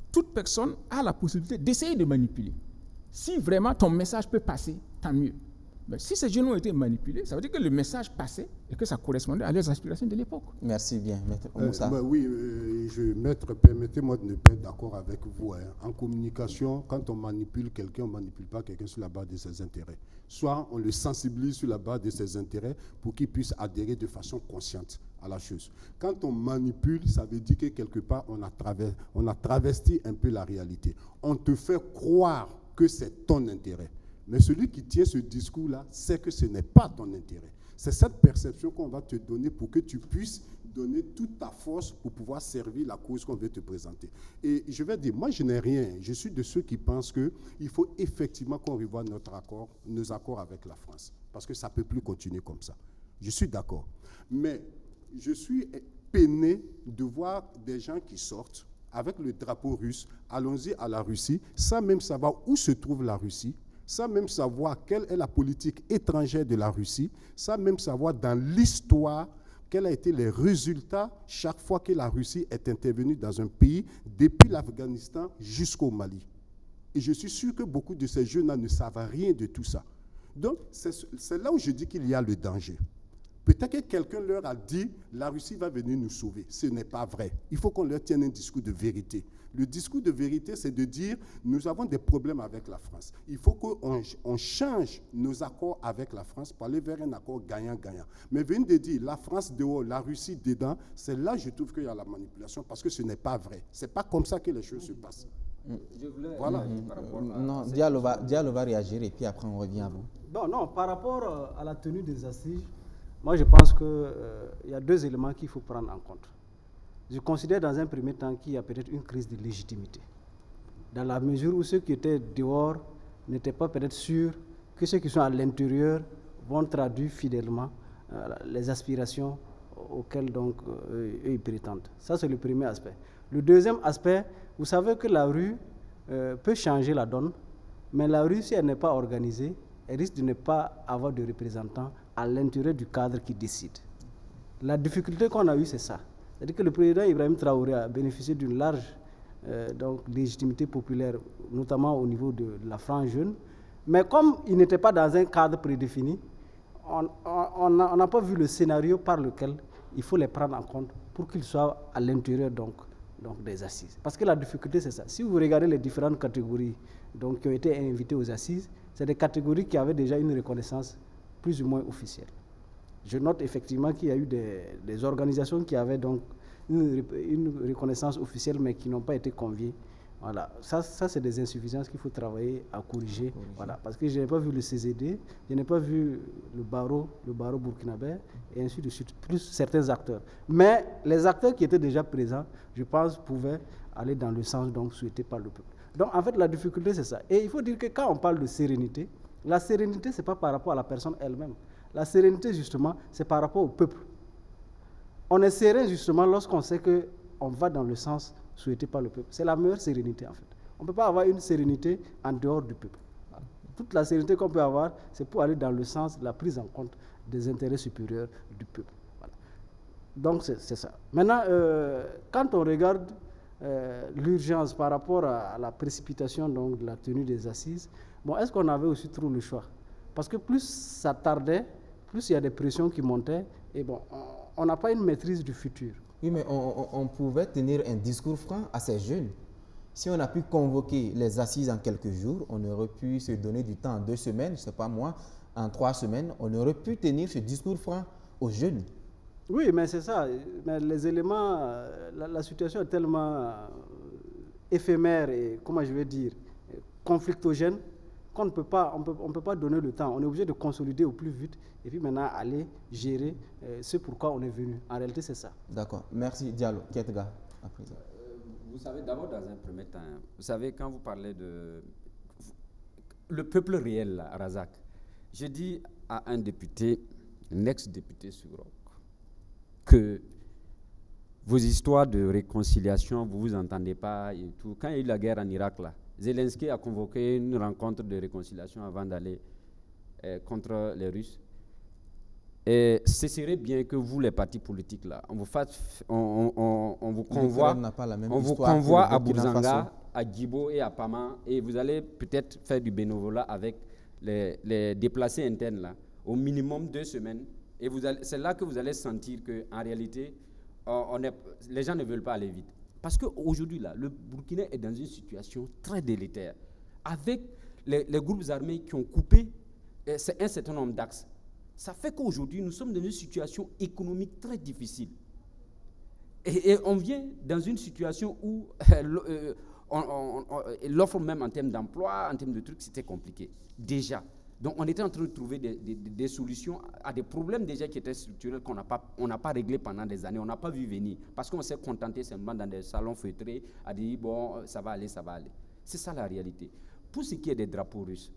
[SPEAKER 3] toute personne a la possibilité d'essayer de manipuler. Si vraiment ton message peut passer, tant mieux. Mais si ces jeunes ont été manipulés, ça veut dire que le message passait et que ça correspondait à leurs aspirations de l'époque.
[SPEAKER 1] Merci bien, Maître Moussa.
[SPEAKER 2] Oui, Maître, permettez-moi de ne pas être d'accord avec vous. En communication, quand on manipule quelqu'un, on ne manipule pas quelqu'un sur la base de ses intérêts. Soit on le sensibilise sur la base de ses intérêts pour qu'il puisse adhérer de façon consciente à la chose. Quand on manipule, ça veut dire que quelque part, on a travesti un peu la réalité. On te fait croire que c'est ton intérêt. Mais celui qui tient ce discours-là sait que ce n'est pas ton intérêt. C'est cette perception qu'on va te donner pour que tu puisses donner toute ta force pour pouvoir servir la cause qu'on veut te présenter. Et je vais dire, moi je n'ai rien. Je suis de ceux qui pensent qu'il faut effectivement qu'on revoie nos accords avec la France. Parce que ça ne peut plus continuer comme ça. Je suis d'accord. Mais je suis peiné de voir des gens qui sortent avec le drapeau russe, allons-y à la Russie, sans même savoir où se trouve la Russie, sans même savoir quelle est la politique étrangère de la Russie, sans même savoir dans l'histoire quels ont été les résultats chaque fois que la Russie est intervenue dans un pays, depuis l'Afghanistan jusqu'au Mali. Et je suis sûr que beaucoup de ces jeunes-là ne savent rien de tout ça. Donc, c'est là où je dis qu'il y a le danger. Peut-être que quelqu'un leur a dit « la Russie va venir nous sauver ». Ce n'est pas vrai. Il faut qu'on leur tienne un discours de vérité. Le discours de vérité, c'est de dire « nous avons des problèmes avec la France. Il faut qu'on change nos accords avec la France pour aller vers un accord gagnant-gagnant ». Mais venir de dire « la France dehors, la Russie dedans », c'est là je trouve qu'il y a la manipulation parce que ce n'est pas vrai. Ce n'est pas comme ça que les choses se passent. Voilà.
[SPEAKER 1] Non, Diallo va réagir et puis après on revient à vous.
[SPEAKER 4] Bon, non, par rapport à la tenue des assises, moi, je pense qu'il y a deux éléments qu'il faut prendre en compte. Je considère dans un premier temps qu'il y a peut-être une crise de légitimité. Dans la mesure où ceux qui étaient dehors n'étaient pas peut-être sûrs que ceux qui sont à l'intérieur vont traduire fidèlement les aspirations auxquelles donc, eux ils prétendent. Ça, c'est le premier aspect. Le deuxième aspect, vous savez que la rue peut changer la donne, mais la rue, si elle n'est pas organisée, elle risque de ne pas avoir de représentants à l'intérieur du cadre qui décide. La difficulté qu'on a eue, c'est ça. C'est-à-dire que le président Ibrahim Traoré a bénéficié d'une large légitimité populaire, notamment au niveau de la frange jeune. Mais comme il n'était pas dans un cadre prédéfini, on n'a pas vu le scénario par lequel il faut les prendre en compte pour qu'ils soient à l'intérieur donc des assises. Parce que la difficulté, c'est ça. Si vous regardez les différentes catégories donc, qui ont été invitées aux assises, c'est des catégories qui avaient déjà une reconnaissance plus ou moins officielle. Je note effectivement qu'il y a eu des organisations qui avaient donc une reconnaissance officielle mais qui n'ont pas été conviées. Voilà. Ça c'est des insuffisances qu'il faut travailler à corriger. Voilà. Parce que je n'ai pas vu le CZD, je n'ai pas vu le barreau burkinabé et ainsi de suite, plus certains acteurs. Mais les acteurs qui étaient déjà présents, je pense, pouvaient aller dans le sens donc souhaité par le peuple. Donc en fait la difficulté c'est ça. Et il faut dire que quand on parle de sérénité, la sérénité ce n'est pas par rapport à la personne elle-même. La sérénité justement c'est par rapport au peuple. On est serein justement lorsqu'on sait qu'on va dans le sens souhaité par le peuple. C'est la meilleure sérénité en fait. On ne peut pas avoir une sérénité en dehors du peuple. Voilà. Toute la sérénité qu'on peut avoir, c'est pour aller dans le sens de la prise en compte des intérêts supérieurs du peuple. Voilà. Donc c'est ça. Maintenant, quand on regarde l'urgence par rapport à la précipitation donc, de la tenue des assises, bon, est-ce qu'on avait aussi trop le choix? Parce que plus ça tardait, plus il y a des pressions qui montaient, et bon, on n'a pas une maîtrise du futur.
[SPEAKER 1] Oui, mais on pouvait tenir un discours franc à ces jeunes. Si on a pu convoquer les assises en quelques jours, on aurait pu se donner du temps en 2 semaines, je ne sais pas moi, en 3 semaines, on aurait pu tenir ce discours franc aux jeunes.
[SPEAKER 4] Oui, mais c'est ça. Mais les éléments, la situation est tellement éphémère et, comment je vais dire, conflictogène, qu'on ne peut pas, on peut pas donner le temps. On est obligé de consolider au plus vite et puis maintenant aller gérer ce pourquoi on est venu. En réalité, c'est ça.
[SPEAKER 1] D'accord. Merci, Diallo. Kietga, à présent.
[SPEAKER 5] Vous savez, d'abord, dans un premier temps, vous savez, quand vous parlez de le peuple réel, là, Razak, je dis à un député, un ex-député Sugrok, que vos histoires de réconciliation, vous ne vous entendez pas et tout. Quand il y a eu la guerre en Irak, là, Zelensky a convoqué une rencontre de réconciliation avant d'aller contre les Russes. Et ce serait bien que vous, les partis politiques, là, on vous convoie à Bourzanga, à Djibo et à Pama, et vous allez peut-être faire du bénévolat avec les déplacés internes, là, au minimum 2 semaines. Et c'est là que vous allez sentir qu'en réalité, les gens ne veulent pas aller vite. Parce qu'aujourd'hui, là, le Burkina est dans une situation très délétère, avec les groupes armés qui ont coupé un certain nombre d'axes. Ça fait qu'aujourd'hui, nous sommes dans une situation économique très difficile. Et on vient dans une situation où l'offre même en termes d'emploi, en termes de trucs, c'était compliqué. Déjà. Donc on était en train de trouver des solutions à des problèmes déjà qui étaient structurels qu'on n'a pas réglés pendant des années, on n'a pas vu venir. Parce qu'on s'est contenté simplement dans des salons feutrés à dire bon, ça va aller, ça va aller. C'est ça la réalité. Pour ce qui est des drapeaux russes,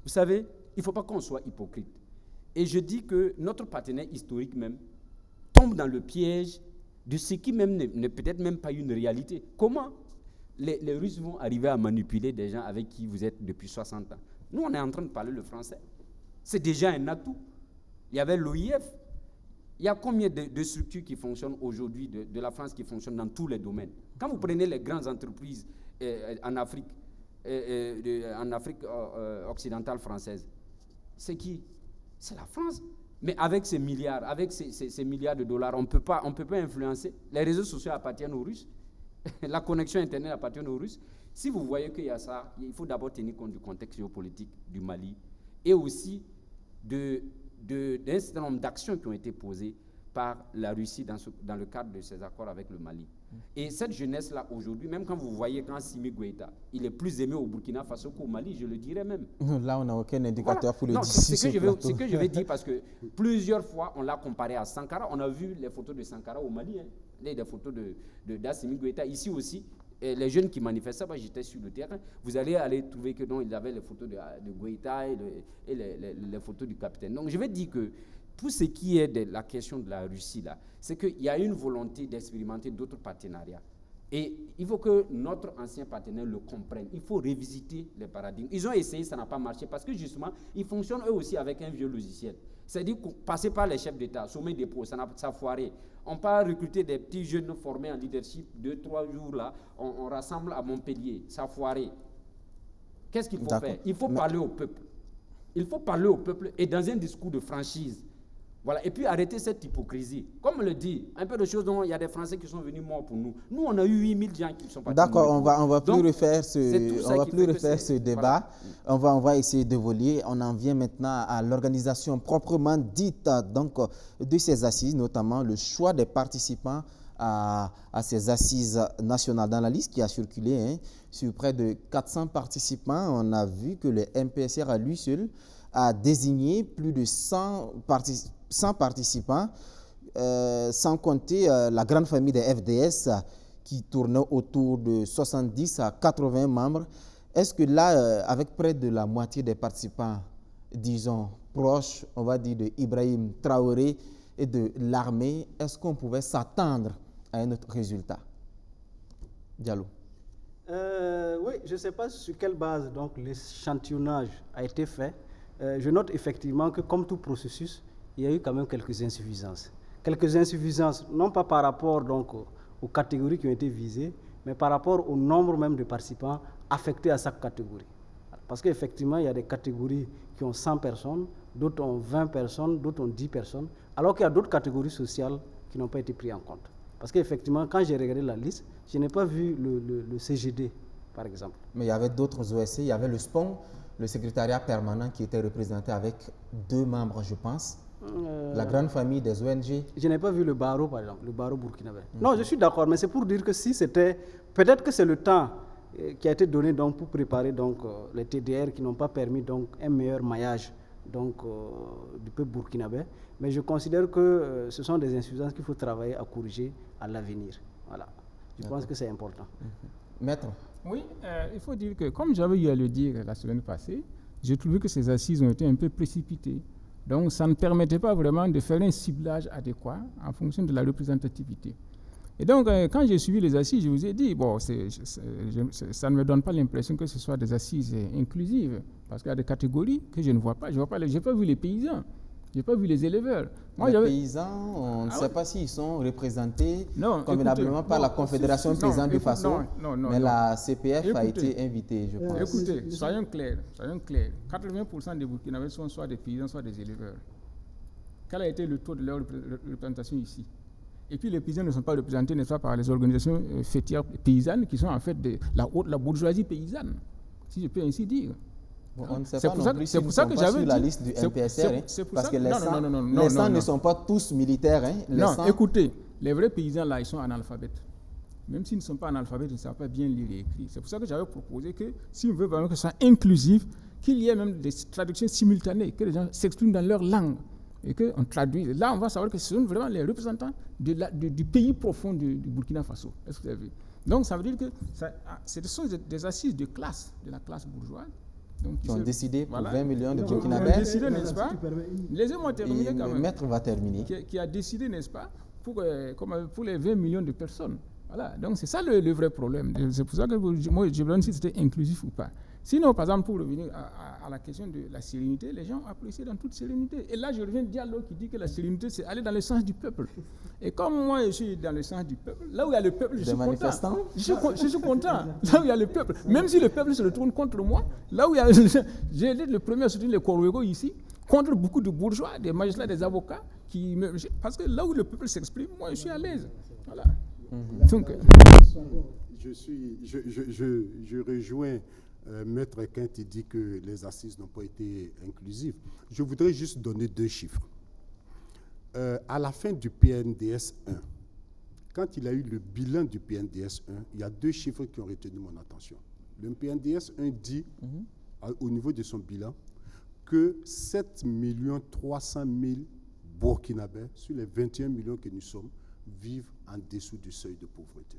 [SPEAKER 5] vous savez, il ne faut pas qu'on soit hypocrite. Et je dis que notre partenaire historique même tombe dans le piège de ce qui même n'est peut-être même pas une réalité. Comment les Russes vont arriver à manipuler des gens avec qui vous êtes depuis 60 ans? Nous, on est en train de parler le français. C'est déjà un atout. Il y avait l'OIF. Il y a combien de structures qui fonctionnent aujourd'hui de la France qui fonctionnent dans tous les domaines? Quand vous prenez les grandes entreprises en Afrique occidentale française, c'est qui? C'est la France. Mais avec ces milliards, avec ces milliards de dollars, on ne peut pas influencer. Les réseaux sociaux appartiennent aux Russes. La connexion Internet appartient aux Russes. Si vous voyez qu'il y a ça, il faut d'abord tenir compte du contexte géopolitique du Mali et aussi d'un certain nombre d'actions qui ont été posées par la Russie dans le cadre de ces accords avec le Mali. Et cette jeunesse-là, aujourd'hui, même quand vous voyez Assimi Goïta, il est plus aimé au Burkina Faso qu'au Mali, je le dirais même.
[SPEAKER 1] Là, on n'a aucun indicateur pour le dire.
[SPEAKER 5] C'est ce que je vais dire parce que plusieurs fois, on l'a comparé à Sankara. On a vu les photos de Sankara au Mali, des photos d'Assimi Goïta. Ici aussi, et les jeunes qui manifestaient, moi j'étais sur le terrain, vous allez trouver que non, ils avaient les photos de Goïta et les photos du capitaine. Donc je vais dire que pour ce qui est de la question de la Russie, là, c'est qu'il y a une volonté d'expérimenter d'autres partenariats. Et il faut que notre ancien partenaire le comprenne. Il faut revisiter les paradigmes. Ils ont essayé, ça n'a pas marché parce que justement, ils fonctionnent eux aussi avec un vieux logiciel. C'est-à-dire passer par les chefs d'État, sommet dépôt, ça a foiré. On peut recruter des petits jeunes formés en leadership, 2-3 jours là, on rassemble à Montpellier, ça a foiré. Qu'est-ce qu'il faut faire? Il faut parler au peuple. Il faut parler au peuple et dans un discours de franchise. Voilà. Et puis arrêter cette hypocrisie. Comme on le dit, un peu de choses dont il y a des Français qui sont venus morts pour nous. Nous, on a eu 8000 gens qui sont partis.
[SPEAKER 1] D'accord, on va plus refaire ce débat. Voilà. On va essayer d'évoluer. On en vient maintenant à l'organisation proprement dite donc, de ces assises, notamment le choix des participants à ces assises nationales. Dans la liste qui a circulé, sur près de 400 participants, on a vu que le MPSR à lui seul a désigné plus de 100 participants, sans compter la grande famille des FDS qui tournait autour de 70 à 80 membres. Est-ce que là, avec près de la moitié des participants, disons, proches, on va dire, de Ibrahim Traoré et de l'armée, est-ce qu'on pouvait s'attendre à un autre résultat? Diallo.
[SPEAKER 4] Oui, je ne sais pas sur quelle base donc l'échantillonnage a été fait. Je note effectivement que comme tout processus, il y a eu quand même quelques insuffisances. Quelques insuffisances, non pas par rapport donc, aux catégories qui ont été visées, mais par rapport au nombre même de participants affectés à chaque catégorie. Parce qu'effectivement, il y a des catégories qui ont 100 personnes, d'autres ont 20 personnes, d'autres ont 10 personnes, alors qu'il y a d'autres catégories sociales qui n'ont pas été prises en compte. Parce qu'effectivement, quand j'ai regardé la liste, je n'ai pas vu le CGD, par exemple.
[SPEAKER 1] Mais il y avait d'autres OSC, il y avait le SPON, le secrétariat permanent qui était représenté avec 2 membres, je pense. La grande famille des ONG.
[SPEAKER 4] Je n'ai pas vu le barreau, par exemple, le barreau burkinabé. Non, je suis d'accord, mais c'est pour dire que si c'était... Peut-être que c'est le temps qui a été donné donc, pour préparer donc, les TDR qui n'ont pas permis donc, un meilleur maillage donc, du peuple burkinabé. Mais je considère que ce sont des insuffisances qu'il faut travailler à corriger à l'avenir. Voilà. Je pense que c'est important.
[SPEAKER 1] Maître.
[SPEAKER 3] Oui, il faut dire que, comme j'avais eu à le dire la semaine passée, j'ai trouvé que ces assises ont été un peu précipitées. Donc, ça ne permettait pas vraiment de faire un ciblage adéquat en fonction de la représentativité. Et donc, quand j'ai suivi les assises, je vous ai dit, bon, ça ne me donne pas l'impression que ce soit des assises inclusives, parce qu'il y a des catégories que je ne vois pas. Je n'ai pas vu les paysans. Je n'ai pas vu les éleveurs.
[SPEAKER 1] Moi, les paysans, on ne sait pas s'ils sont représentés convenablement par la Confédération paysanne du Faso, mais la CPF a été invitée, je pense.
[SPEAKER 3] Écoutez, soyons clairs. 80% des Burkinabés sont soit des paysans, soit des éleveurs. Quel a été le taux de leur représentation ici? Et puis les paysans ne sont pas représentés, n'est-ce pas, par les organisations fêtières paysannes qui sont en fait la bourgeoisie paysanne, si je peux ainsi dire.
[SPEAKER 1] Bon, on ne sait pas non plus si nous sommes pas sur la liste du MPSR, parce que les sangs ne sont pas tous militaires.
[SPEAKER 3] Non, écoutez, les vrais paysans là, ils sont analphabètes. Même s'ils ne sont pas analphabètes, ils ne savent pas bien lire et écrire. C'est pour ça que j'avais proposé que, si on veut vraiment que ce soit inclusif, qu'il y ait même des traductions simultanées, que les gens s'expriment dans leur langue et qu'on traduise. Là, on va savoir que ce sont vraiment les représentants du pays profond du Burkina Faso. Est-ce que vous avez vu? Donc, ça veut dire que ce sont des assises de classe, de la classe bourgeoise. Donc,
[SPEAKER 1] qui ont décidé pour 20 millions de Burkinabés.
[SPEAKER 3] Qui ont décidé, n'est-ce pas? Laissez-moi terminer quand même.
[SPEAKER 1] Le maître va terminer.
[SPEAKER 3] Qui a décidé, n'est-ce pas, pour les 20 millions de personnes. Voilà. Donc, c'est ça le vrai problème. C'est pour ça que moi, je me demande si c'était inclusif ou pas. Sinon, par exemple, pour revenir à la question de la sérénité, les gens apprécient dans toute sérénité. Et là, je reviens à Diallo qui dit que la sérénité, c'est aller dans le sens du peuple. Et comme moi, je suis dans le sens du peuple, là où il y a le peuple, je suis content. Je suis content. Là où il y a le peuple, même si le peuple se retourne contre moi, là où il y a... J'ai été le premier à soutenir les Korwego ici, contre beaucoup de bourgeois, des magistrats, des avocats, parce que là où le peuple s'exprime, moi je suis à l'aise. Voilà. Donc,
[SPEAKER 2] je rejoins Maître Quint qui dit que les assises n'ont pas été inclusives. Je voudrais juste donner 2 chiffres. À la fin du PNDS 1, quand il a eu le bilan du PNDS 1, il y a 2 chiffres qui ont retenu mon attention. Le PNDS 1 dit, au niveau de son bilan, que 7 300 000 Burkinabés, sur les 21 millions que nous sommes, vivent en dessous du seuil de pauvreté.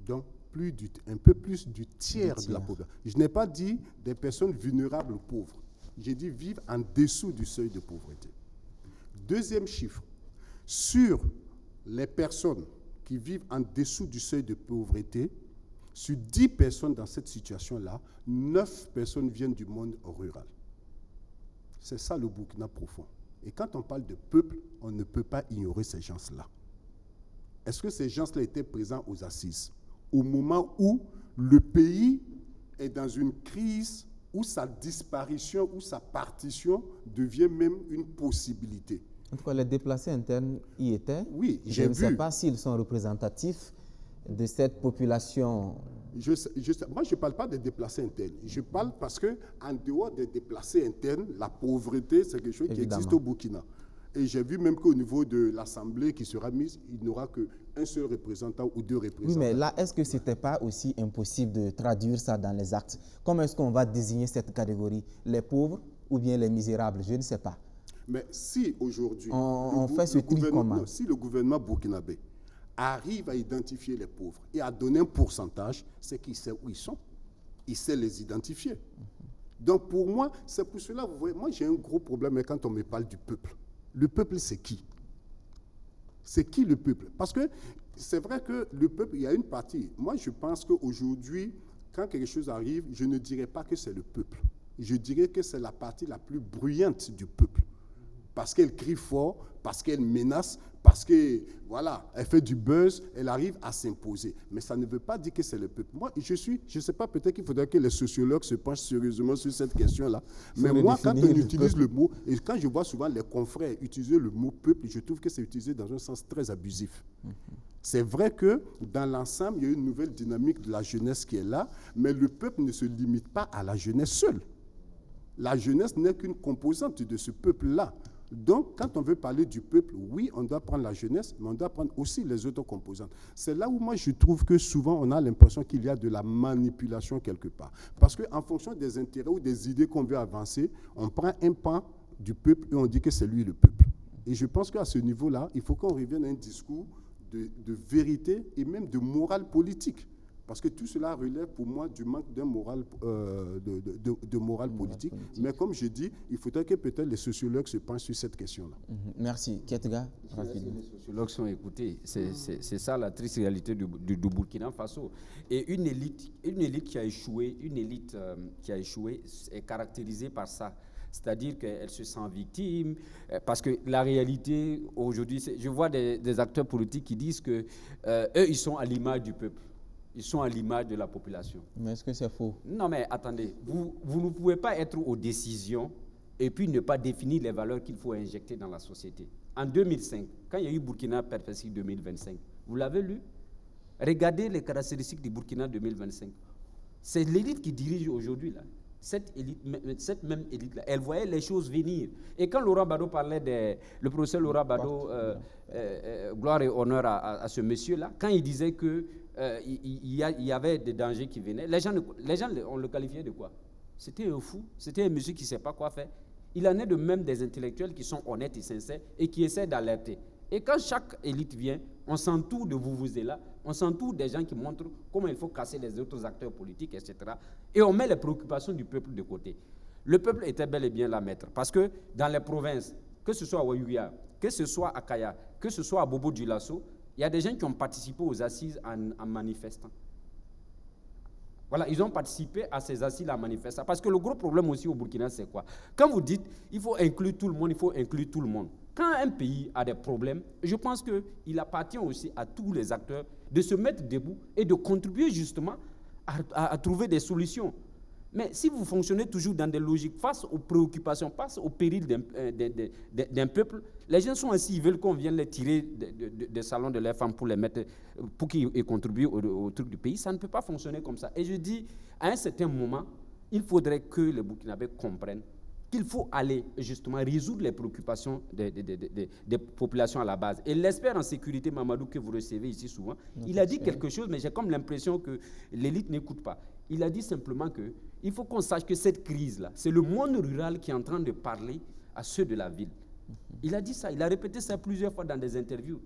[SPEAKER 2] Donc, un peu plus du tiers de la pauvreté. Je n'ai pas dit des personnes vulnérables ou pauvres. J'ai dit vivre en dessous du seuil de pauvreté. 2e chiffre, sur les personnes qui vivent en dessous du seuil de pauvreté, sur 10 personnes dans cette situation-là, 9 personnes viennent du monde rural. C'est ça le Burkina profond. Et quand on parle de peuple, on ne peut pas ignorer ces gens-là. Est-ce que ces gens-là étaient présents aux assises au moment où le pays est dans une crise, où sa disparition, où sa partition devient même une possibilité?
[SPEAKER 1] En tout cas, les déplacés internes y étaient.
[SPEAKER 2] Oui, j'ai vu.
[SPEAKER 1] Je ne sais pas s'ils sont représentatifs de cette population.
[SPEAKER 2] Moi, je ne parle pas des déplacés internes. Je parle parce qu'en dehors des déplacés internes, la pauvreté, c'est quelque chose qui existe au Burkina. Et j'ai vu même qu'au niveau de l'Assemblée qui sera mise, il n'aura qu'un seul représentant ou 2 représentants.
[SPEAKER 1] Oui, mais là, est-ce que ce n'était pas aussi impossible de traduire ça dans les actes? Comment est-ce qu'on va désigner cette catégorie? Les pauvres ou bien les misérables? Je ne sais pas.
[SPEAKER 2] Mais si aujourd'hui,
[SPEAKER 1] on fait ce tri comment?
[SPEAKER 2] Si le gouvernement burkinabé arrive à identifier les pauvres et à donner un pourcentage, c'est qu'il sait où ils sont. Il sait les identifier. Donc pour moi, c'est pour cela, vous voyez, moi j'ai un gros problème quand on me parle du peuple. Le peuple, c'est qui? C'est qui le peuple? Parce que c'est vrai que le peuple, il y a une partie. Moi, je pense qu'aujourd'hui, quand quelque chose arrive, je ne dirais pas que c'est le peuple. Je dirais que c'est la partie la plus bruyante du peuple. Parce qu'elle crie fort, parce qu'elle menace, parce que, voilà, elle fait du buzz, elle arrive à s'imposer. Mais ça ne veut pas dire que c'est le peuple. Moi, je ne sais pas, peut-être qu'il faudrait que les sociologues se penchent sérieusement sur cette question-là. Mais moi, quand on utilise le mot, et quand je vois souvent les confrères utiliser le mot peuple, je trouve que c'est utilisé dans un sens très abusif. C'est vrai que dans l'ensemble, il y a une nouvelle dynamique de la jeunesse qui est là, mais le peuple ne se limite pas à la jeunesse seule. La jeunesse n'est qu'une composante de ce peuple-là. Donc, quand on veut parler du peuple, oui, on doit prendre la jeunesse, mais on doit prendre aussi les autres composantes. C'est là où moi, je trouve que souvent, on a l'impression qu'il y a de la manipulation quelque part. Parce qu'en fonction des intérêts ou des idées qu'on veut avancer, on prend un pan du peuple et on dit que c'est lui le peuple. Et je pense qu'à ce niveau-là, il faut qu'on revienne à un discours de vérité et même de morale politique. Parce que tout cela relève pour moi du manque d'un moral, de morale politique. Mais comme je dis, il faudrait que peut-être les sociologues se penchent sur cette question-là.
[SPEAKER 1] Merci. Ketga,
[SPEAKER 5] rapidement. Les sociologues sont écoutés. C'est ça la triste réalité du Burkina Faso. Et une élite qui a échoué, est caractérisée par ça. C'est-à-dire qu'elle se sent victime, parce que la réalité, aujourd'hui, je vois des acteurs politiques qui disent qu'eux, ils sont à l'image du peuple. Ils sont à l'image de la population.
[SPEAKER 1] Mais est-ce que c'est faux?
[SPEAKER 5] Non, mais attendez, vous ne pouvez pas être aux décisions et puis ne pas définir les valeurs qu'il faut injecter dans la société. En 2005, quand il y a eu Burkina Perfective 2025, vous l'avez lu? Regardez les caractéristiques du Burkina 2025. C'est l'élite qui dirige aujourd'hui, là. Cette même élite-là, elle voyait les choses venir. Et quand Laurent Bado parlait le professeur Laurent Bado, gloire et honneur à ce monsieur-là, quand il disait que il y avait des dangers qui venaient, les gens on le qualifiait de quoi? C'était un fou, c'était un monsieur qui ne sait pas quoi faire. Il en est de même des intellectuels qui sont honnêtes et sincères et qui essaient d'alerter. Et quand chaque élite vient, on s'entoure de vous et là, on s'entoure des gens qui montrent comment il faut casser les autres acteurs politiques, etc. Et on met les préoccupations du peuple de côté. Le peuple était bel et bien là, maître. Parce que dans les provinces, que ce soit à Ouayouya, que ce soit à Kaya, que ce soit à Bobo-Dioulasso, il y a des gens qui ont participé aux assises en manifestant. Voilà, ils ont participé à ces assises en manifestant. Parce que le gros problème aussi au Burkina, c'est quoi? Quand vous dites il faut inclure tout le monde, il faut inclure tout le monde. Quand un pays a des problèmes, je pense qu'il appartient aussi à tous les acteurs de se mettre debout et de contribuer justement à trouver des solutions. Mais si vous fonctionnez toujours dans des logiques face aux préoccupations, face au péril d'un peuple, les gens sont ainsi, ils veulent qu'on vienne les tirer des salons de leurs femmes pour les mettre, pour qu'ils contribuent au truc du pays. Ça ne peut pas fonctionner comme ça. Et je dis, à un certain moment, il faudrait que les Burkinabés comprennent qu'il faut aller justement résoudre les préoccupations des populations à la base. Et l'expert en sécurité, Mamadou, que vous recevez ici souvent, il a dit quelque chose, mais j'ai comme l'impression que l'élite n'écoute pas. Il a dit simplement qu'il faut qu'on sache que cette crise-là, c'est le monde rural qui est en train de parler à ceux de la ville. Il a dit ça, il a répété ça plusieurs fois dans des interviews.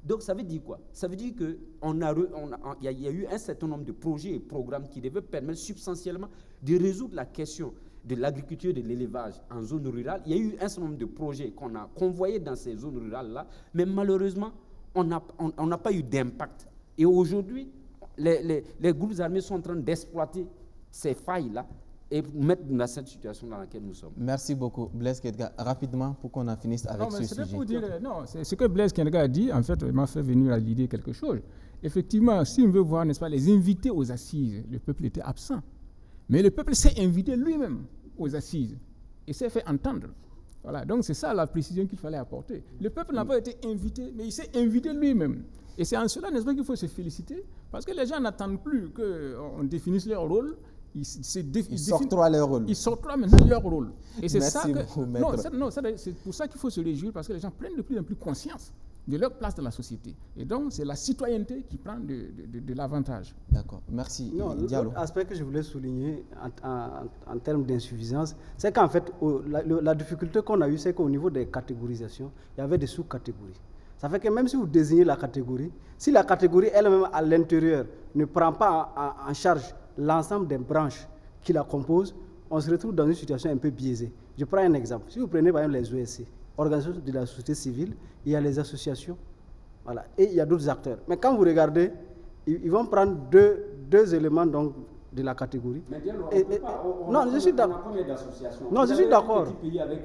[SPEAKER 5] Donc ça veut dire quoi? Ça veut dire qu'il y a eu un certain nombre de projets et programmes qui devaient permettre substantiellement de résoudre la question de l'agriculture et de l'élevage en zone rurale. Il y a eu un certain nombre de projets qu'on a convoyés dans ces zones rurales-là, mais malheureusement, on n'a pas eu d'impact. Et aujourd'hui, les groupes armés sont en train d'exploiter ces failles-là et mettre dans cette situation dans laquelle nous sommes.
[SPEAKER 1] Merci beaucoup. Blaise Kedga, rapidement pour qu'on en finisse avec ce sujet.
[SPEAKER 3] C'est ce que Blaise Kedga a dit, en fait, m'a fait venir à l'idée quelque chose. Effectivement, si on veut voir, n'est-ce pas, les invités aux assises, le peuple était absent. Mais le peuple s'est invité lui-même aux assises et s'est fait entendre. Voilà, donc c'est ça la précision qu'il fallait apporter. Le peuple n'a pas été invité, mais il s'est invité lui-même. Et c'est en cela, n'est-ce pas, qu'il faut se féliciter, parce que les gens n'attendent plus qu'on définisse leur rôle. Ils s'octroient leur rôle. Ils s'octroient maintenant leur rôle. Et c'est ça que, c'est pour ça qu'il faut se réjouir, parce que les gens prennent de plus en plus conscience de leur place dans la société. Et donc, c'est la citoyenneté qui prend de l'avantage.
[SPEAKER 1] D'accord. Merci.
[SPEAKER 4] L'autre aspect que je voulais souligner en termes d'insuffisance, c'est qu'en fait, la difficulté qu'on a eue, c'est qu'au niveau des catégorisations, il y avait des sous-catégories. Ça fait que même si vous désignez la catégorie, si la catégorie elle-même à l'intérieur ne prend pas en charge l'ensemble des branches qui la composent, on se retrouve dans une situation un peu biaisée. Je prends un exemple. Si vous prenez par exemple les OSC, organisations de la société civile, il y a les associations, voilà, et il y a d'autres acteurs. Mais quand vous regardez, ils vont prendre deux éléments donc, de la catégorie.
[SPEAKER 5] Mais
[SPEAKER 4] non, je suis d'accord.
[SPEAKER 5] Combien d'associations?
[SPEAKER 4] Non, je suis d'accord.
[SPEAKER 5] Un petit pays avec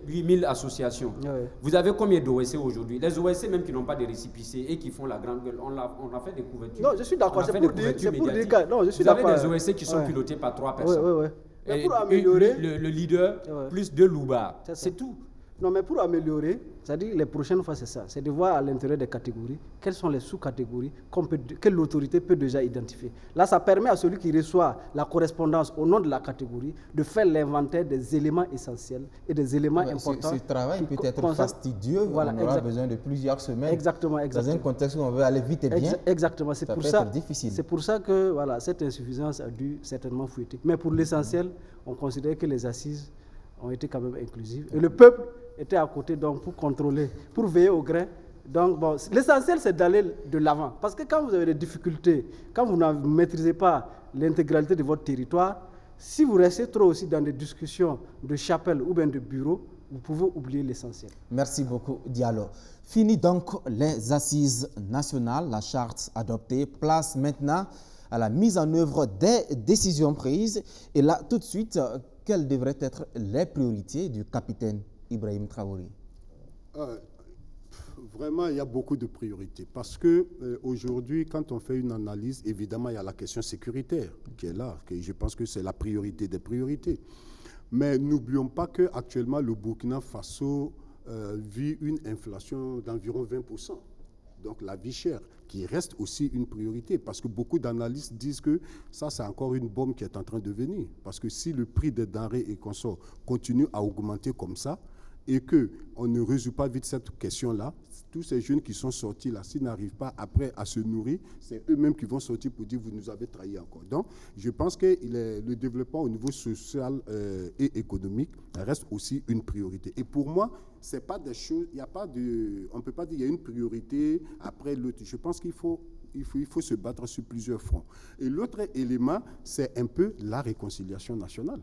[SPEAKER 5] 8000 associations.
[SPEAKER 4] Oui.
[SPEAKER 5] Vous avez combien d'OSC aujourd'hui? Les OSC même qui n'ont pas de récipicés et qui font la grande gueule, on a fait des couvertures.
[SPEAKER 4] Non, je suis d'accord. C'est pour dire que non, je suis
[SPEAKER 5] vous avez
[SPEAKER 4] d'accord.
[SPEAKER 5] des OSC qui sont pilotés par 3 personnes.
[SPEAKER 4] Oui. Mais pour améliorer
[SPEAKER 5] le leader plus 2 loubards, c'est tout.
[SPEAKER 4] Non, mais pour améliorer, c'est-à-dire les prochaines fois, c'est ça. C'est de voir à l'intérieur des catégories quelles sont les sous-catégories que l'autorité peut déjà identifier. Là, ça permet à celui qui reçoit la correspondance au nom de la catégorie de faire l'inventaire des éléments essentiels et des éléments importants.
[SPEAKER 1] Ce travail peut être fastidieux. Voilà, on aura besoin de plusieurs semaines.
[SPEAKER 4] Exactement.
[SPEAKER 1] Dans un contexte où on veut aller vite et bien.
[SPEAKER 4] Exactement.
[SPEAKER 1] Ça peut être difficile.
[SPEAKER 4] C'est pour ça que voilà, cette insuffisance a dû certainement fuiter. Mais pour l'essentiel, on considère que les assises ont été quand même inclusives. Et le peuple était à côté donc pour contrôler, pour veiller au grain. Donc bon, l'essentiel c'est d'aller de l'avant. Parce que quand vous avez des difficultés, quand vous ne maîtrisez pas l'intégralité de votre territoire, si vous restez trop aussi dans des discussions de chapelle ou bien de bureau, vous pouvez oublier l'essentiel.
[SPEAKER 1] Merci beaucoup, Diallo. Fini donc les assises nationales, la charte adoptée, place maintenant à la mise en œuvre des décisions prises. Et là, tout de suite, quelles devraient être les priorités du capitaine Ibrahim Traoré?
[SPEAKER 2] Vraiment, il y a beaucoup de priorités. Parce que aujourd'hui, quand on fait une analyse, évidemment, il y a la question sécuritaire qui est là. Je pense que c'est la priorité des priorités. Mais n'oublions pas qu'actuellement, le Burkina Faso vit une inflation d'environ 20%. Donc la vie chère, qui reste aussi une priorité, parce que beaucoup d'analystes disent que ça, c'est encore une bombe qui est en train de venir. Parce que si le prix des denrées et consorts continue à augmenter comme ça, et qu'on ne résout pas vite cette question-là, tous ces jeunes qui sont sortis là, s'ils n'arrivent pas après à se nourrir, c'est eux-mêmes qui vont sortir pour dire « vous nous avez trahis encore ». Donc, je pense que le développement au niveau social et économique reste aussi une priorité. Et pour moi, c'est pas des choses, il y a pas de, on ne peut pas dire qu'il y a une priorité après l'autre. Je pense qu'il faut se battre sur plusieurs fronts. Et l'autre élément, c'est un peu la réconciliation nationale.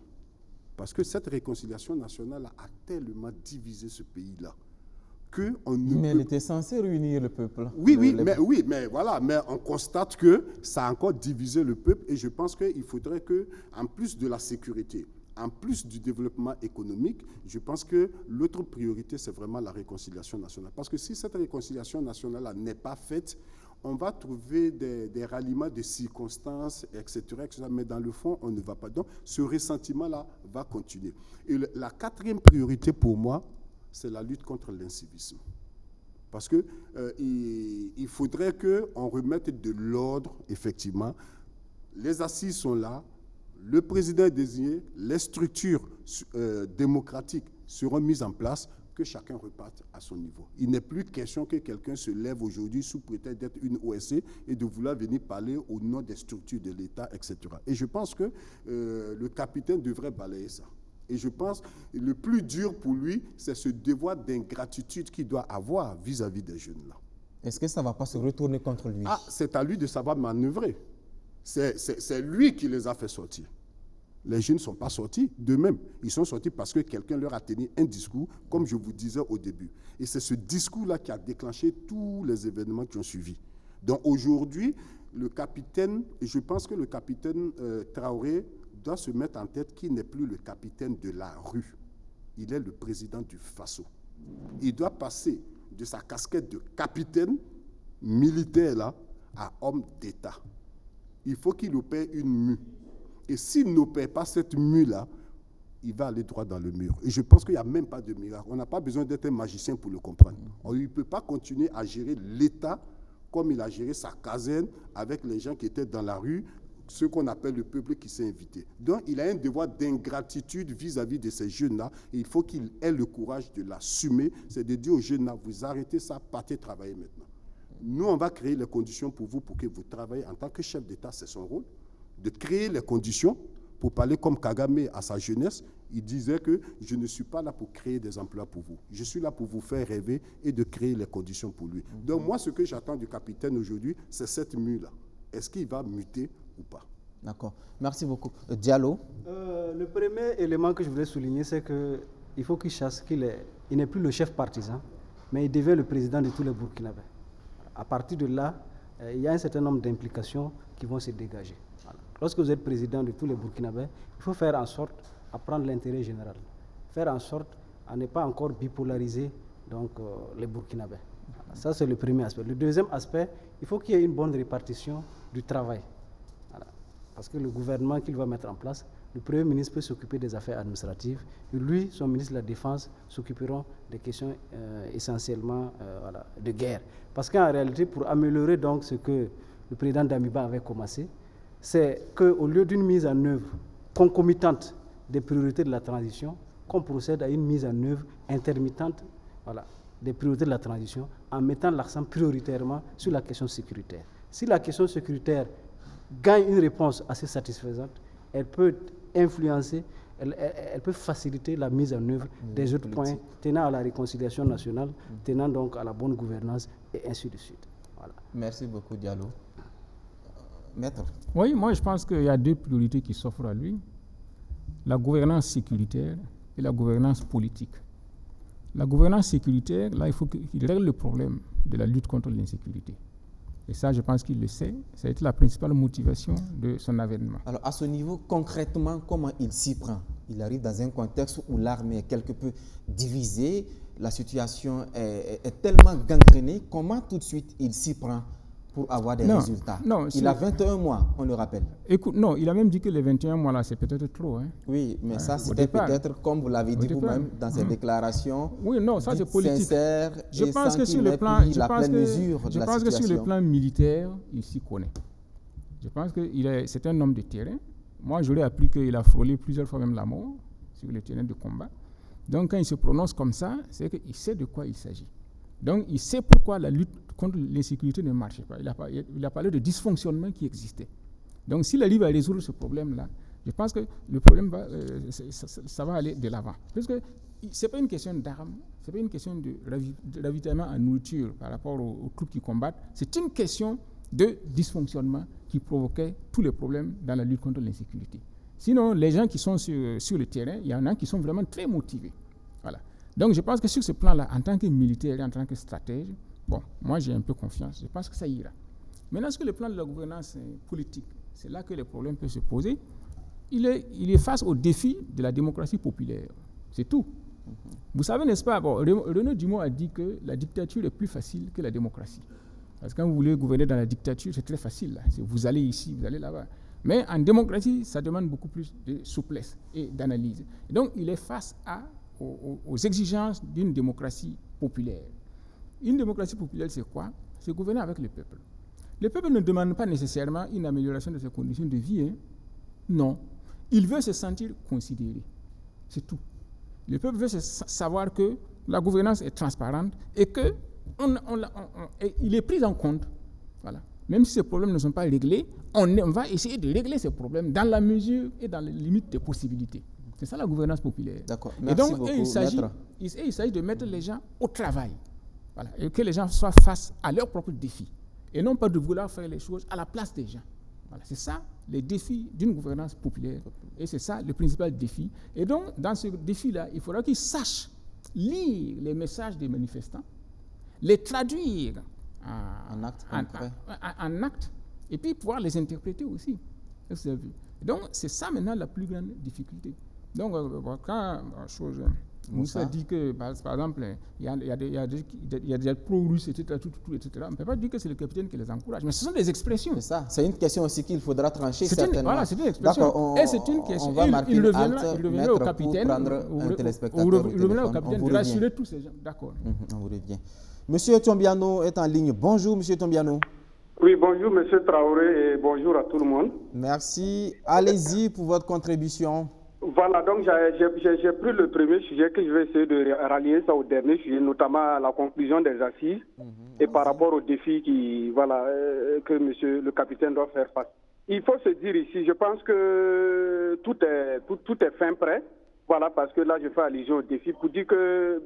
[SPEAKER 2] Parce que cette réconciliation nationale a tellement divisé ce pays-là qu'on ne
[SPEAKER 1] Mais elle était censée réunir le peuple.
[SPEAKER 2] Oui, mais voilà, mais on constate que ça a encore divisé le peuple et je pense qu'il faudrait que, en plus de la sécurité, en plus du développement économique, je pense que l'autre priorité, c'est vraiment la réconciliation nationale. Parce que si cette réconciliation nationale n'est pas faite, on va trouver des ralliements de circonstances, etc., mais dans le fond, on ne va pas. Donc, ce ressentiment-là va continuer. Et la quatrième priorité pour moi, c'est la lutte contre l'incivisme. Parce qu'il il faudrait qu'on remette de l'ordre, effectivement. Les assises sont là, le président est désigné, les structures démocratiques seront mises en place, que chacun reparte à son niveau. Il n'est plus question que quelqu'un se lève aujourd'hui sous prétexte d'être une OSC et de vouloir venir parler au nom des structures de l'État, etc. Et je pense que le capitaine devrait balayer ça. Et je pense que le plus dur pour lui, c'est ce devoir d'ingratitude qu'il doit avoir vis-à-vis des jeunes-là.
[SPEAKER 1] Est-ce que ça ne va pas se retourner contre lui?
[SPEAKER 2] C'est à lui de savoir manœuvrer. C'est lui qui les a fait sortir. Les jeunes ne sont pas sortis d'eux-mêmes. Ils sont sortis parce que quelqu'un leur a tenu un discours, comme je vous disais au début. Et c'est ce discours-là qui a déclenché tous les événements qui ont suivi. Donc aujourd'hui, le capitaine, et je pense que le capitaine Traoré doit se mettre en tête qu'il n'est plus le capitaine de la rue. Il est le président du Faso. Il doit passer de sa casquette de capitaine militaire là, à homme d'État. Il faut qu'il opère une mue. Et s'il n'opère pas cette mue-là, il va aller droit dans le mur. Et je pense qu'il n'y a même pas de miracle. On n'a pas besoin d'être un magicien pour le comprendre. Il ne peut pas continuer à gérer l'État comme il a géré sa caserne avec les gens qui étaient dans la rue, ce qu'on appelle le peuple qui s'est invité. Donc, il a un devoir d'ingratitude vis-à-vis de ces jeunes-là. Et il faut qu'il ait le courage de l'assumer. C'est de dire aux jeunes-là, vous arrêtez ça, partez travailler maintenant. Nous, on va créer les conditions pour vous, pour que vous travaillez en tant que chef d'État, c'est son rôle, de créer les conditions pour parler comme Kagame à sa jeunesse. Il disait que je ne suis pas là pour créer des emplois pour vous. Je suis là pour vous faire rêver et de créer les conditions pour lui. Donc moi, ce que j'attends du capitaine aujourd'hui, c'est cette mue-là. Est-ce qu'il va muter ou pas?
[SPEAKER 1] D'accord. Merci beaucoup. Diallo?
[SPEAKER 4] Le premier élément que je voulais souligner, c'est qu'il faut qu'il chasse qu'il n'est plus le chef partisan, mais il devient le président de tous les Burkinabés. À partir de là, il y a un certain nombre d'implications qui vont se dégager. Voilà. Lorsque vous êtes président de tous les Burkinabés, il faut faire en sorte à prendre l'intérêt général, faire en sorte à ne pas encore bipolariser donc, les Burkinabés. Voilà. Ça, c'est le premier aspect. Le deuxième aspect, il faut qu'il y ait une bonne répartition du travail. Voilà. Parce que le gouvernement qu'il va mettre en place, le Premier ministre peut s'occuper des affaires administratives, et lui, son ministre de la Défense, s'occuperont des questions essentiellement voilà, de guerre. Parce qu'en réalité, pour améliorer donc ce que le président Damiba avait commencé, c'est qu'au lieu d'une mise en œuvre concomitante des priorités de la transition, qu'on procède à une mise en œuvre intermittente voilà, des priorités de la transition en mettant l'accent prioritairement sur la question sécuritaire. Si la question sécuritaire gagne une réponse assez satisfaisante, elle peut influencer, elle peut faciliter la mise en œuvre des autres points tenant à la réconciliation nationale, tenant donc à la bonne gouvernance et ainsi de suite. Voilà.
[SPEAKER 1] Merci beaucoup, Diallo. Maître?
[SPEAKER 3] Oui, moi je pense qu'il y a deux priorités qui s'offrent à lui. La gouvernance sécuritaire et la gouvernance politique. La gouvernance sécuritaire, là, il faut qu'il règle le problème de la lutte contre l'insécurité. Et ça, je pense qu'il le sait. Ça a été la principale motivation de son avènement.
[SPEAKER 1] Alors, à ce niveau, concrètement, comment il s'y prend? Il arrive dans un contexte où l'armée est quelque peu divisée, la situation est tellement gangrénée. Comment tout de suite il s'y prend pour avoir des résultats?
[SPEAKER 3] Non,
[SPEAKER 1] il a 21 mois, on le rappelle.
[SPEAKER 3] Écoute, non, il a même dit que les 21 mois là, c'est peut-être trop. Hein.
[SPEAKER 1] Oui, mais ça, c'était peut-être, comme vous l'avez dit vous-même, dans ses déclarations.
[SPEAKER 3] Oui, non, ça c'est politique.
[SPEAKER 1] Sincère,
[SPEAKER 3] je pense que sur le plan, sur le plan militaire, il s'y connaît. Je pense que c'est un homme de terrain. Moi, j'aurais appris qu'il a frôlé plusieurs fois même la mort sur le terrain de combat. Donc, quand il se prononce comme ça, c'est qu'il sait de quoi il s'agit. Donc, il sait pourquoi la lutte contre l'insécurité ne marchait pas. Il a parlé de dysfonctionnement qui existait. Donc, s'il arrive à résoudre ce problème-là, je pense que le problème ça va aller de l'avant. Parce que ce n'est pas une question d'armes, ce n'est pas une question de ravitaillement en nourriture par rapport aux troupes qui combattent. C'est une question de dysfonctionnement qui provoquait tous les problèmes dans la lutte contre l'insécurité. Sinon, les gens qui sont sur le terrain, il y en a qui sont vraiment très motivés. Voilà. Donc, je pense que sur ce plan-là, en tant que militaire et en tant que stratège, bon, moi, j'ai un peu confiance. Je pense que ça ira. Maintenant, sur le plan de la gouvernance politique, c'est là que les problèmes peuvent se poser. Il est face au défi de la démocratie populaire. C'est tout. Vous savez, n'est-ce pas, bon, Renaud Dumont a dit que la dictature est plus facile que la démocratie. Parce que quand vous voulez gouverner dans la dictature, c'est très facile. Là. Vous allez ici, vous allez là-bas. Mais en démocratie, ça demande beaucoup plus de souplesse et d'analyse. Et donc, il est face aux exigences d'une démocratie populaire. Une démocratie populaire, c'est quoi? C'est gouverner avec le peuple. Le peuple ne demande pas nécessairement une amélioration de ses conditions de vie. Hein. Non. Il veut se sentir considéré. C'est tout. Le peuple veut savoir que la gouvernance est transparente et que il est pris en compte. Voilà. Même si ces problèmes ne sont pas réglés, on va essayer de régler ces problèmes dans la mesure et dans les limites des possibilités. C'est ça la gouvernance populaire.
[SPEAKER 1] D'accord.
[SPEAKER 3] Merci et donc,
[SPEAKER 1] beaucoup,
[SPEAKER 3] il s'agit de mettre les gens au travail. Voilà. Et que les gens soient face à leurs propres défis. Et non pas de vouloir faire les choses à la place des gens. Voilà. C'est ça les défis d'une gouvernance populaire. Et c'est ça le principal défi. Et donc, dans ce défi-là, il faudra qu'ils sachent lire les messages des manifestants, les traduire
[SPEAKER 1] en actes,
[SPEAKER 3] et puis pouvoir les interpréter aussi. Donc, c'est ça maintenant la plus grande difficulté. Donc, quand Moussa dit que, par exemple, il y a des pro-russes, etc., etc., on ne peut pas dire que c'est le capitaine qui les encourage, mais ce sont des expressions.
[SPEAKER 1] C'est ça, c'est une question aussi qu'il faudra trancher certainement.
[SPEAKER 3] Voilà, c'est une expression. Et c'est une question.
[SPEAKER 1] On va marquer
[SPEAKER 3] il reviendra au capitaine, de rassurer tous ces gens. D'accord.
[SPEAKER 1] On vous revient. Monsieur Tombiano est en ligne. Bonjour, Monsieur Tombiano.
[SPEAKER 6] Oui, bonjour, Monsieur Traoré, et bonjour à tout le monde.
[SPEAKER 1] Merci. Allez-y pour votre contribution.
[SPEAKER 6] Voilà, donc j'ai pris le premier sujet que je vais essayer de rallier ça au dernier sujet, notamment la conclusion des assises et par rapport aux défis que monsieur le capitaine doit faire face. Il faut se dire ici, je pense que tout est fin prêt. Voilà, parce que là, je fais allusion au défi pour dire que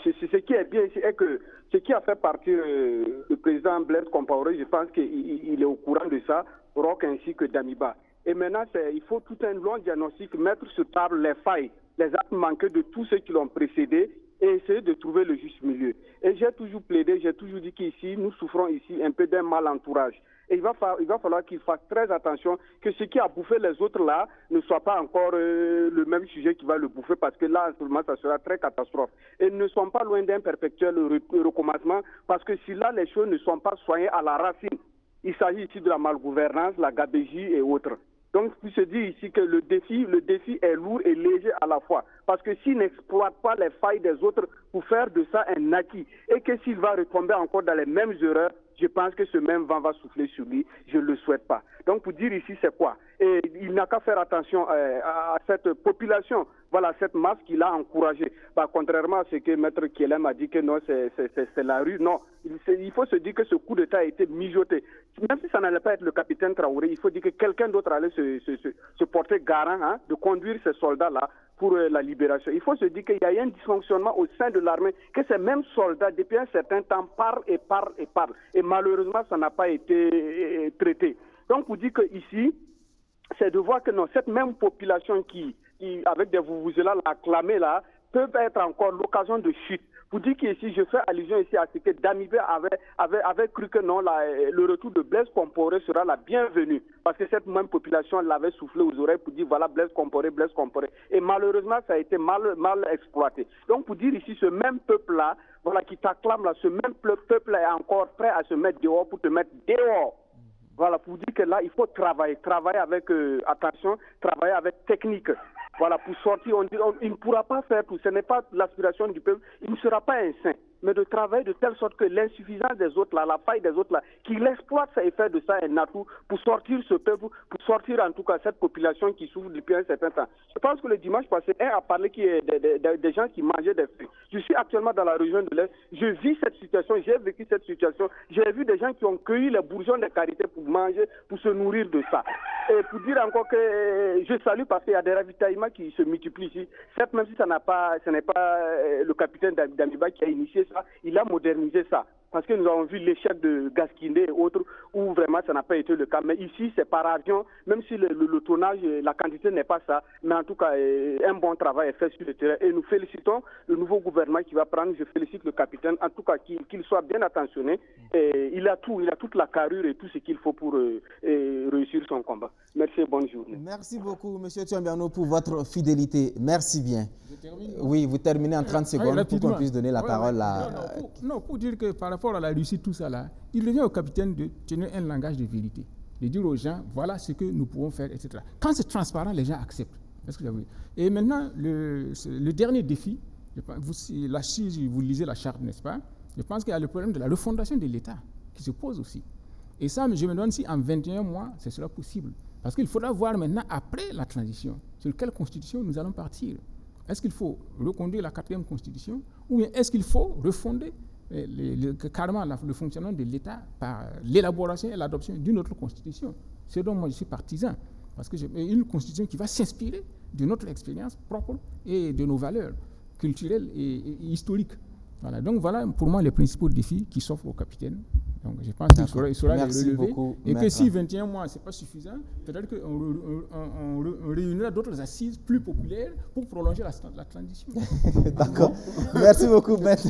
[SPEAKER 6] ce qui est bien ici est que ce qui a fait partir le président Blaise Compaoré, je pense qu'il est au courant de ça, Roch ainsi que Damiba. Et maintenant, il faut tout un long diagnostic, mettre sur table les failles, les actes manqués de tous ceux qui l'ont précédé et essayer de trouver le juste milieu. Et j'ai toujours plaidé, j'ai toujours dit qu'ici, nous souffrons ici un peu d'un mal entourage. Et il va falloir qu'il fasse très attention que ce qui a bouffé les autres là ne soit pas encore le même sujet qui va le bouffer, parce que là, en ce moment, ça sera très catastrophe. Et ne sont pas loin d'un perpétuel recommencement, parce que si là, les choses ne sont pas soignées à la racine, il s'agit ici de la malgouvernance, la gabegie et autres. Donc, il se dit ici que le défi est lourd et léger à la fois. Parce que s'il n'exploite pas les failles des autres pour faire de ça un acquis, et que s'il va retomber encore dans les mêmes erreurs, je pense que ce même vent va souffler sur lui. Je ne le souhaite pas. Donc, pour dire ici, c'est quoi? Et il n'a qu'à faire attention à cette population, voilà, cette masse qu'il a encouragée. Contrairement à ce que Maître Kielem a dit que non, c'est la rue. Non, il faut se dire que ce coup d'État a été mijoté. Même si ça n'allait pas être le capitaine Traoré, il faut dire que quelqu'un d'autre allait se porter garant de conduire ces soldats-là pour la libération. Il faut se dire qu'il y a un dysfonctionnement au sein de l'armée, que ces mêmes soldats, depuis un certain temps, parlent. Et malheureusement, ça n'a pas été traité. Donc, vous dites qu'ici, c'est de voir que non, cette même population qui avec des vuvuzelas acclamés là, peut être encore l'occasion de chute. Vous dites qu'ici, je fais allusion ici à ce que Damibé avait cru que non, le retour de Blaise Compaoré sera la bienvenue. Parce que cette même population l'avait soufflé aux oreilles pour dire voilà Blaise Compaoré. Et malheureusement, ça a été mal exploité. Donc, pour dire ici, ce même peuple-là, voilà, qui t'acclame là, ce même peuple est encore prêt à se mettre dehors pour te mettre dehors. Voilà, pour dire que là, il faut travailler avec attention, travailler avec technique. Voilà, pour sortir, il ne pourra pas faire tout. Ce n'est pas l'aspiration du peuple. Il ne sera pas un saint. Mais de travailler de telle sorte que l'insuffisance des autres, là, la faille des autres, là, qu'il exploite ça et fait de ça un atout pour sortir ce peuple, pour sortir en tout cas cette population qui souffre depuis un certain temps. Je pense que le dimanche passé, a parlé des gens qui mangeaient des fruits. Je suis actuellement dans la région de l'Est. Je vis cette situation, j'ai vécu cette situation. J'ai vu des gens qui ont cueilli les bourgeons de karité pour manger, pour se nourrir de ça. Et pour dire encore que je salue parce qu'il y a des ravitaillements qui se multiplient ici. Certes, même si ce n'est pas le capitaine Damiba qui a initié ça, il a modernisé ça. Parce que nous avons vu l'échec de Gasquinet et autres, où vraiment ça n'a pas été le cas. Mais ici, c'est par avion, même si le tonnage, la quantité n'est pas ça, mais en tout cas, un bon travail est fait sur le terrain. Et nous félicitons le nouveau gouvernement qui va prendre, je félicite le capitaine, en tout cas, qu'il soit bien attentionné. Et il a toute la carrure et tout ce qu'il faut pour réussir son combat. Merci et bonne journée.
[SPEAKER 1] Merci beaucoup, M. Tombiano, pour votre fidélité. Merci bien. Oui, vous terminez en 30 secondes pour qu'on puisse donner la parole à...
[SPEAKER 3] Non, pour dire que par rapport rapport à la Russie, tout ça là, il revient au capitaine de tenir un langage de vérité, de dire aux gens, voilà ce que nous pouvons faire, etc. Quand c'est transparent, les gens acceptent. Est-ce que et maintenant, le dernier défi, vous lisez la charte, n'est-ce pas? Je pense qu'il y a le problème de la refondation de l'État qui se pose aussi. Et ça, je me demande si en 21 mois, ce sera possible. Parce qu'il faudra voir maintenant, après la transition, sur quelle constitution nous allons partir. Est-ce qu'il faut reconduire la 4e constitution ou bien est-ce qu'il faut refonder carrément le fonctionnement de l'État par l'élaboration et l'adoption d'une autre constitution? C'est donc moi je suis partisan. Parce que une constitution qui va s'inspirer de notre expérience propre et de nos valeurs culturelles et historiques. Voilà. Donc voilà pour moi les principaux défis qui s'offrent au capitaine. Donc je pense qu'il saura les relever.
[SPEAKER 1] Beaucoup,
[SPEAKER 3] et que si 21 mois, ce n'est pas suffisant, peut-être qu'on réunira d'autres assises plus populaires pour prolonger la transition.
[SPEAKER 1] D'accord. Merci beaucoup, maître.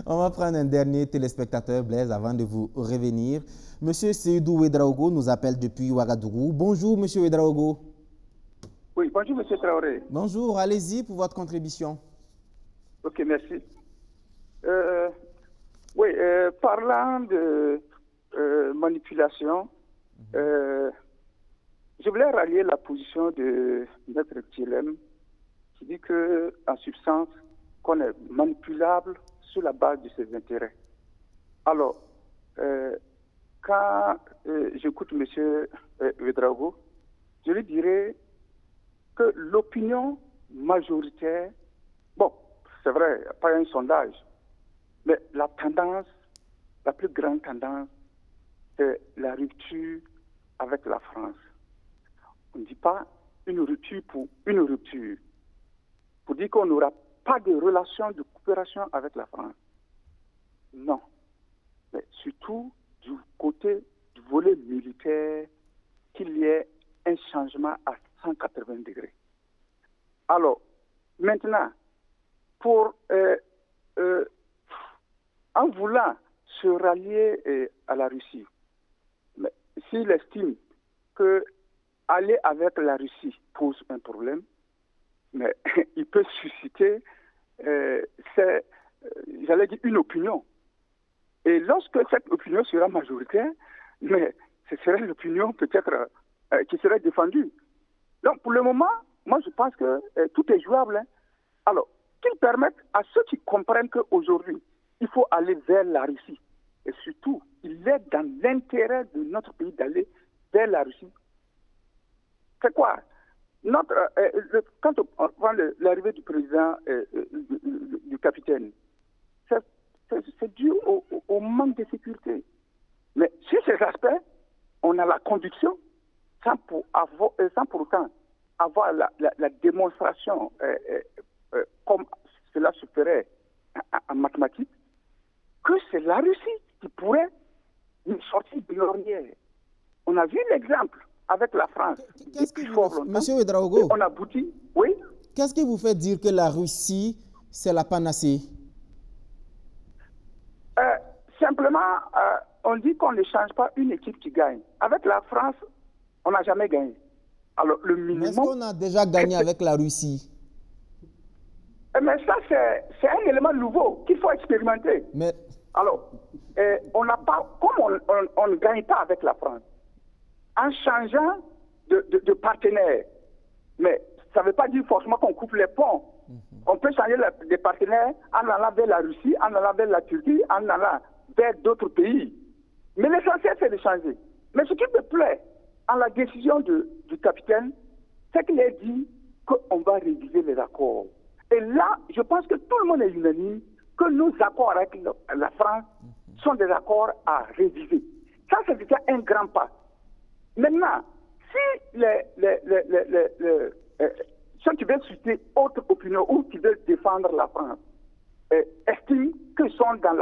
[SPEAKER 1] On va prendre un dernier téléspectateur, Blaise, avant de vous revenir. Monsieur Seydou Ouedraogo nous appelle depuis Ouagadougou. Bonjour, monsieur Ouedraogo.
[SPEAKER 7] Oui, bonjour, monsieur Traoré.
[SPEAKER 1] Bonjour, allez-y pour votre contribution.
[SPEAKER 7] Ok, merci. Oui, parlant de manipulation, je voulais rallier la position de Maître Thielem qui dit qu'en substance, qu'on est manipulable sur la base de ses intérêts. Alors, quand j'écoute M. Ouedraogo, je lui dirais que l'opinion majoritaire, bon, c'est vrai, pas un sondage, mais la tendance, la plus grande tendance, c'est la rupture avec la France. On ne dit pas une rupture pour une rupture, pour dire qu'on n'aura pas de relation de coopération avec la France. Non. Mais surtout du côté du volet militaire, qu'il y ait un changement à 180 degrés. Alors, maintenant, pour en voulant se rallier à la Russie, mais s'il estime que aller avec la Russie pose un problème, mais il peut susciter, j'allais dire, une opinion. Et lorsque cette opinion sera majoritaire, mais ce serait l'opinion peut-être qui serait défendue. Donc pour le moment, moi je pense que tout est jouable. Hein. Alors, qu'ils permettent à ceux qui comprennent qu'aujourd'hui, il faut aller vers la Russie. Et surtout, il est dans l'intérêt de notre pays d'aller vers la Russie. C'est quoi? Quand on prend l'arrivée du président, du capitaine, c'est dû au manque de sécurité. Mais sur ces aspects, on a la conviction, sans pour autant avoir la démonstration comme cela se ferait en mathématiques, que c'est la Russie qui pourrait nous sortir de l'ornière. On a vu l'exemple avec la France.
[SPEAKER 1] Monsieur Ouedraogo,
[SPEAKER 7] on aboutit, oui.
[SPEAKER 1] Qu'est-ce qui vous fait dire que la Russie, c'est la panacée?
[SPEAKER 7] Simplement, on dit qu'on ne change pas une équipe qui gagne. Avec la France, on n'a jamais gagné. Alors, le minimum...
[SPEAKER 1] Est-ce qu'on a déjà gagné avec la Russie?
[SPEAKER 7] Mais ça, c'est un élément nouveau qu'il faut expérimenter.
[SPEAKER 1] Mais...
[SPEAKER 7] Alors, on n'a pas... Comme on ne gagne pas avec la France, en changeant de partenaire, mais ça ne veut pas dire forcément qu'on coupe les ponts. On peut changer des partenaires en allant vers la Russie, en allant vers la Turquie, en allant vers d'autres pays. Mais l'essentiel, c'est de changer. Mais ce qui me plaît en la décision du capitaine, c'est qu'il a dit qu'on va réviser les accords. Et là, je pense que tout le monde est unanime que nos accords avec la France sont des accords à réviser. Ça, c'est déjà un grand pas. Maintenant, si ceux qui veulent susciter autre opinion ou qui veulent défendre la France estiment qu'ils sont dans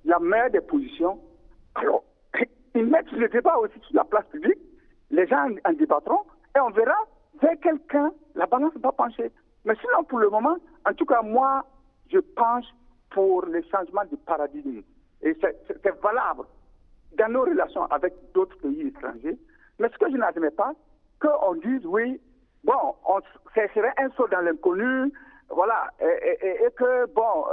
[SPEAKER 7] la meilleure des positions, alors ils mettent le débat aussi sur la place publique, les gens en débattront et on verra vers quelqu'un la balance va pencher. Mais sinon, pour le moment, en tout cas, moi, je penche pour le changement de paradigme. Et c'est valable dans nos relations avec d'autres pays étrangers. Mais ce que je n'admets pas, qu'on dise, oui, bon, ce serait un saut dans l'inconnu, voilà, et que, bon,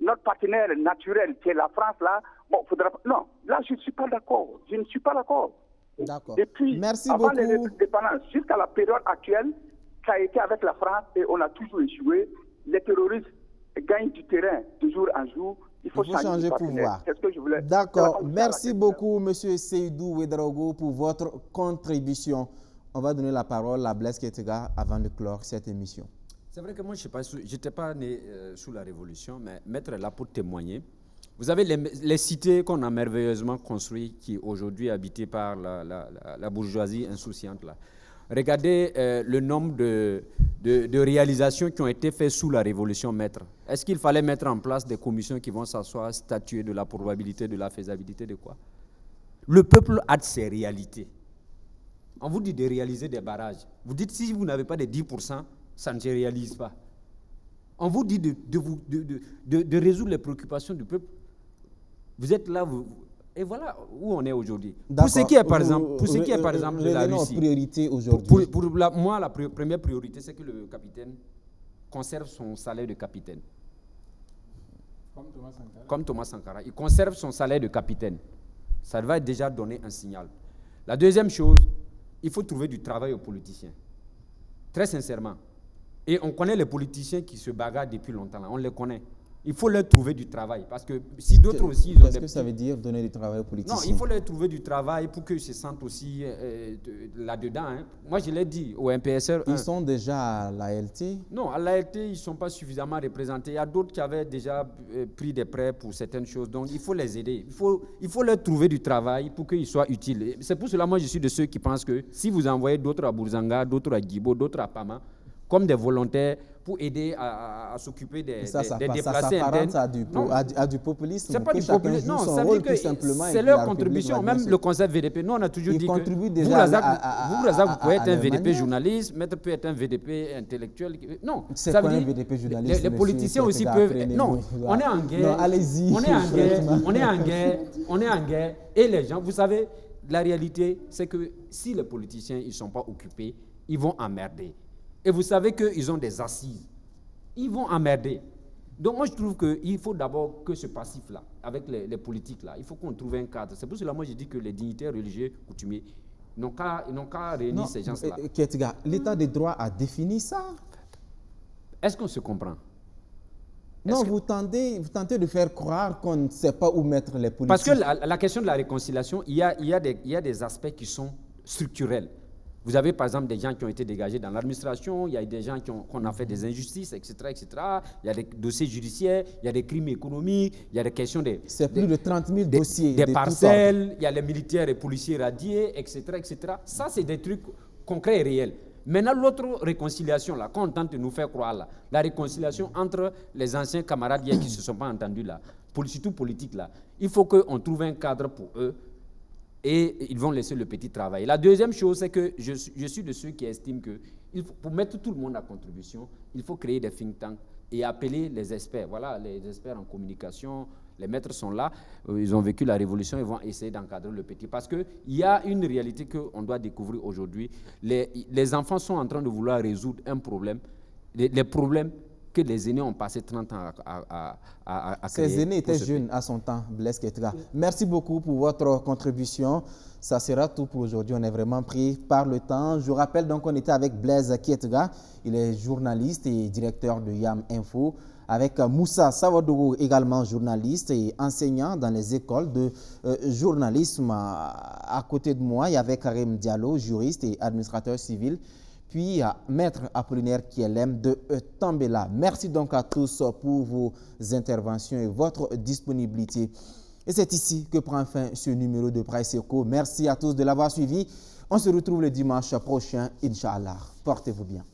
[SPEAKER 7] notre partenaire naturel, qui est la France, là, bon, faudra... Non, là, je ne suis pas d'accord. Je ne suis pas d'accord.
[SPEAKER 1] D'accord.
[SPEAKER 7] Depuis,
[SPEAKER 1] Merci
[SPEAKER 7] avant
[SPEAKER 1] beaucoup.
[SPEAKER 7] l'indépendance, jusqu'à la période actuelle, ça a été avec la France et on a toujours échoué. Les terroristes gagnent du terrain de jour en jour. Il faut changer
[SPEAKER 1] de pouvoir.
[SPEAKER 7] C'est ce que je voulais.
[SPEAKER 1] D'accord. Merci beaucoup, M. Seydou Ouedraogo, pour votre contribution. On va donner la parole à Blaise Ketega avant de clore cette émission.
[SPEAKER 5] C'est vrai que moi, je n'étais pas né sous la Révolution, mais mettre là pour témoigner. Vous avez les cités qu'on a merveilleusement construites, qui aujourd'hui habitées par la bourgeoisie insouciante. Là. Regardez le nombre de réalisations qui ont été faites sous la Révolution, maître. Est-ce qu'il fallait mettre en place des commissions qui vont s'asseoir, statuer de la probabilité, de la faisabilité, de quoi? Le peuple a de ses réalités. On vous dit de réaliser des barrages. Vous dites si vous n'avez pas de 10%, ça ne se réalise pas. On vous dit de résoudre les préoccupations du peuple. Vous êtes là, et voilà où on est aujourd'hui. Pour ce qui est par exemple, de la Russie,
[SPEAKER 1] priorité aujourd'hui.
[SPEAKER 5] Pour moi, la première priorité, c'est que le capitaine conserve son salaire de capitaine. Comme Thomas Sankara. Il conserve son salaire de capitaine. Ça va déjà donner un signal. La deuxième chose, il faut trouver du travail aux politiciens. Très sincèrement. Et on connaît les politiciens qui se bagarrent depuis longtemps. Là. On les connaît. Il faut leur trouver du travail. Parce que si d'autres aussi...
[SPEAKER 1] Qu'est-ce que ça veut dire, donner du travail aux politiciens?
[SPEAKER 5] Non, il faut leur trouver du travail pour qu'ils se sentent aussi là-dedans. Hein. Moi, je l'ai dit au MPSR.
[SPEAKER 1] Ils sont déjà à l'ALT?
[SPEAKER 5] Non, à l'ALT, ils ne sont pas suffisamment représentés. Il y a d'autres qui avaient déjà pris des prêts pour certaines choses. Donc, il faut les aider. Il faut leur trouver du travail pour qu'ils soient utiles. C'est pour cela, moi, je suis de ceux qui pensent que si vous envoyez d'autres à Bourzanga, d'autres à Guibo, d'autres à Pama, comme des volontaires pour aider à s'occuper des déplacés internes.
[SPEAKER 1] Ça à du populisme.
[SPEAKER 5] C'est pas du populisme. Non, ça veut dire que c'est leur contribution. Même le concept VDP, nous on a toujours dit que vous, Razak, vous pouvez être un VDP journaliste, Maître peut être un VDP intellectuel. Non, ça veut dire les politiciens aussi peuvent... Non, on est en guerre.
[SPEAKER 1] Non, allez-y.
[SPEAKER 5] On est en guerre. Et les gens, vous savez, la réalité, c'est que si les politiciens ils ne sont pas occupés, ils vont emmerder. Et vous savez qu'ils ont des assises. Ils vont emmerder. Donc moi, je trouve qu'il faut d'abord que ce passif-là, avec les politiques-là, il faut qu'on trouve un cadre. C'est pour cela que moi, je dis que les dignitaires religieux coutumiers n'ont qu'à réunir ces gens-là.
[SPEAKER 1] Ketega, l'état de droit a défini ça.
[SPEAKER 5] Est-ce qu'on se comprend?
[SPEAKER 1] Non, vous tentez de faire croire qu'on ne sait pas où mettre les politiques.
[SPEAKER 5] Parce que la question de la réconciliation, il y a des aspects qui sont structurels. Vous avez par exemple des gens qui ont été dégagés dans l'administration, il y a des gens qu'on a fait des injustices, etc., etc. Il y a des dossiers judiciaires, il y a des crimes économiques, il y a des questions de...
[SPEAKER 1] C'est plus de 30 000 dossiers.
[SPEAKER 5] Des parcelles, il y a les militaires et policiers radiés, etc., etc. Ça, c'est des trucs concrets et réels. Maintenant, l'autre réconciliation, là, qu'on tente de nous faire croire, là, la réconciliation entre les anciens camarades qui ne se sont pas entendus, là, surtout politique, là, il faut qu'on trouve un cadre pour eux. Et ils vont laisser le petit travail. La deuxième chose, c'est que je suis de ceux qui estiment que pour mettre tout le monde à contribution, il faut créer des think tanks et appeler les experts. Voilà, les experts en communication, les maîtres sont là, ils ont vécu la révolution, ils vont essayer d'encadrer le petit. Parce qu'il y a une réalité qu'on doit découvrir aujourd'hui. Les enfants sont en train de vouloir résoudre un problème, les problèmes que les aînés ont passé 30 ans à créer.
[SPEAKER 1] Ces aînés étaient jeunes à son temps, Blaise Ketega. Merci beaucoup pour votre contribution. Ça sera tout pour aujourd'hui. On est vraiment pris par le temps. Je vous rappelle donc qu'on était avec Blaise Ketega. Il est journaliste et directeur de YAM Info. Avec Moussa Sawadougou, également journaliste et enseignant dans les écoles de journalisme. À côté de moi, il y avait Karim Diallo, juriste et administrateur civil. Puis Maître Apollinaire Kielem de Tambela. Merci donc à tous pour vos interventions et votre disponibilité. Et c'est ici que prend fin ce numéro de Presse Eco. Merci à tous de l'avoir suivi. On se retrouve le dimanche prochain, Inch'Allah. Portez-vous bien.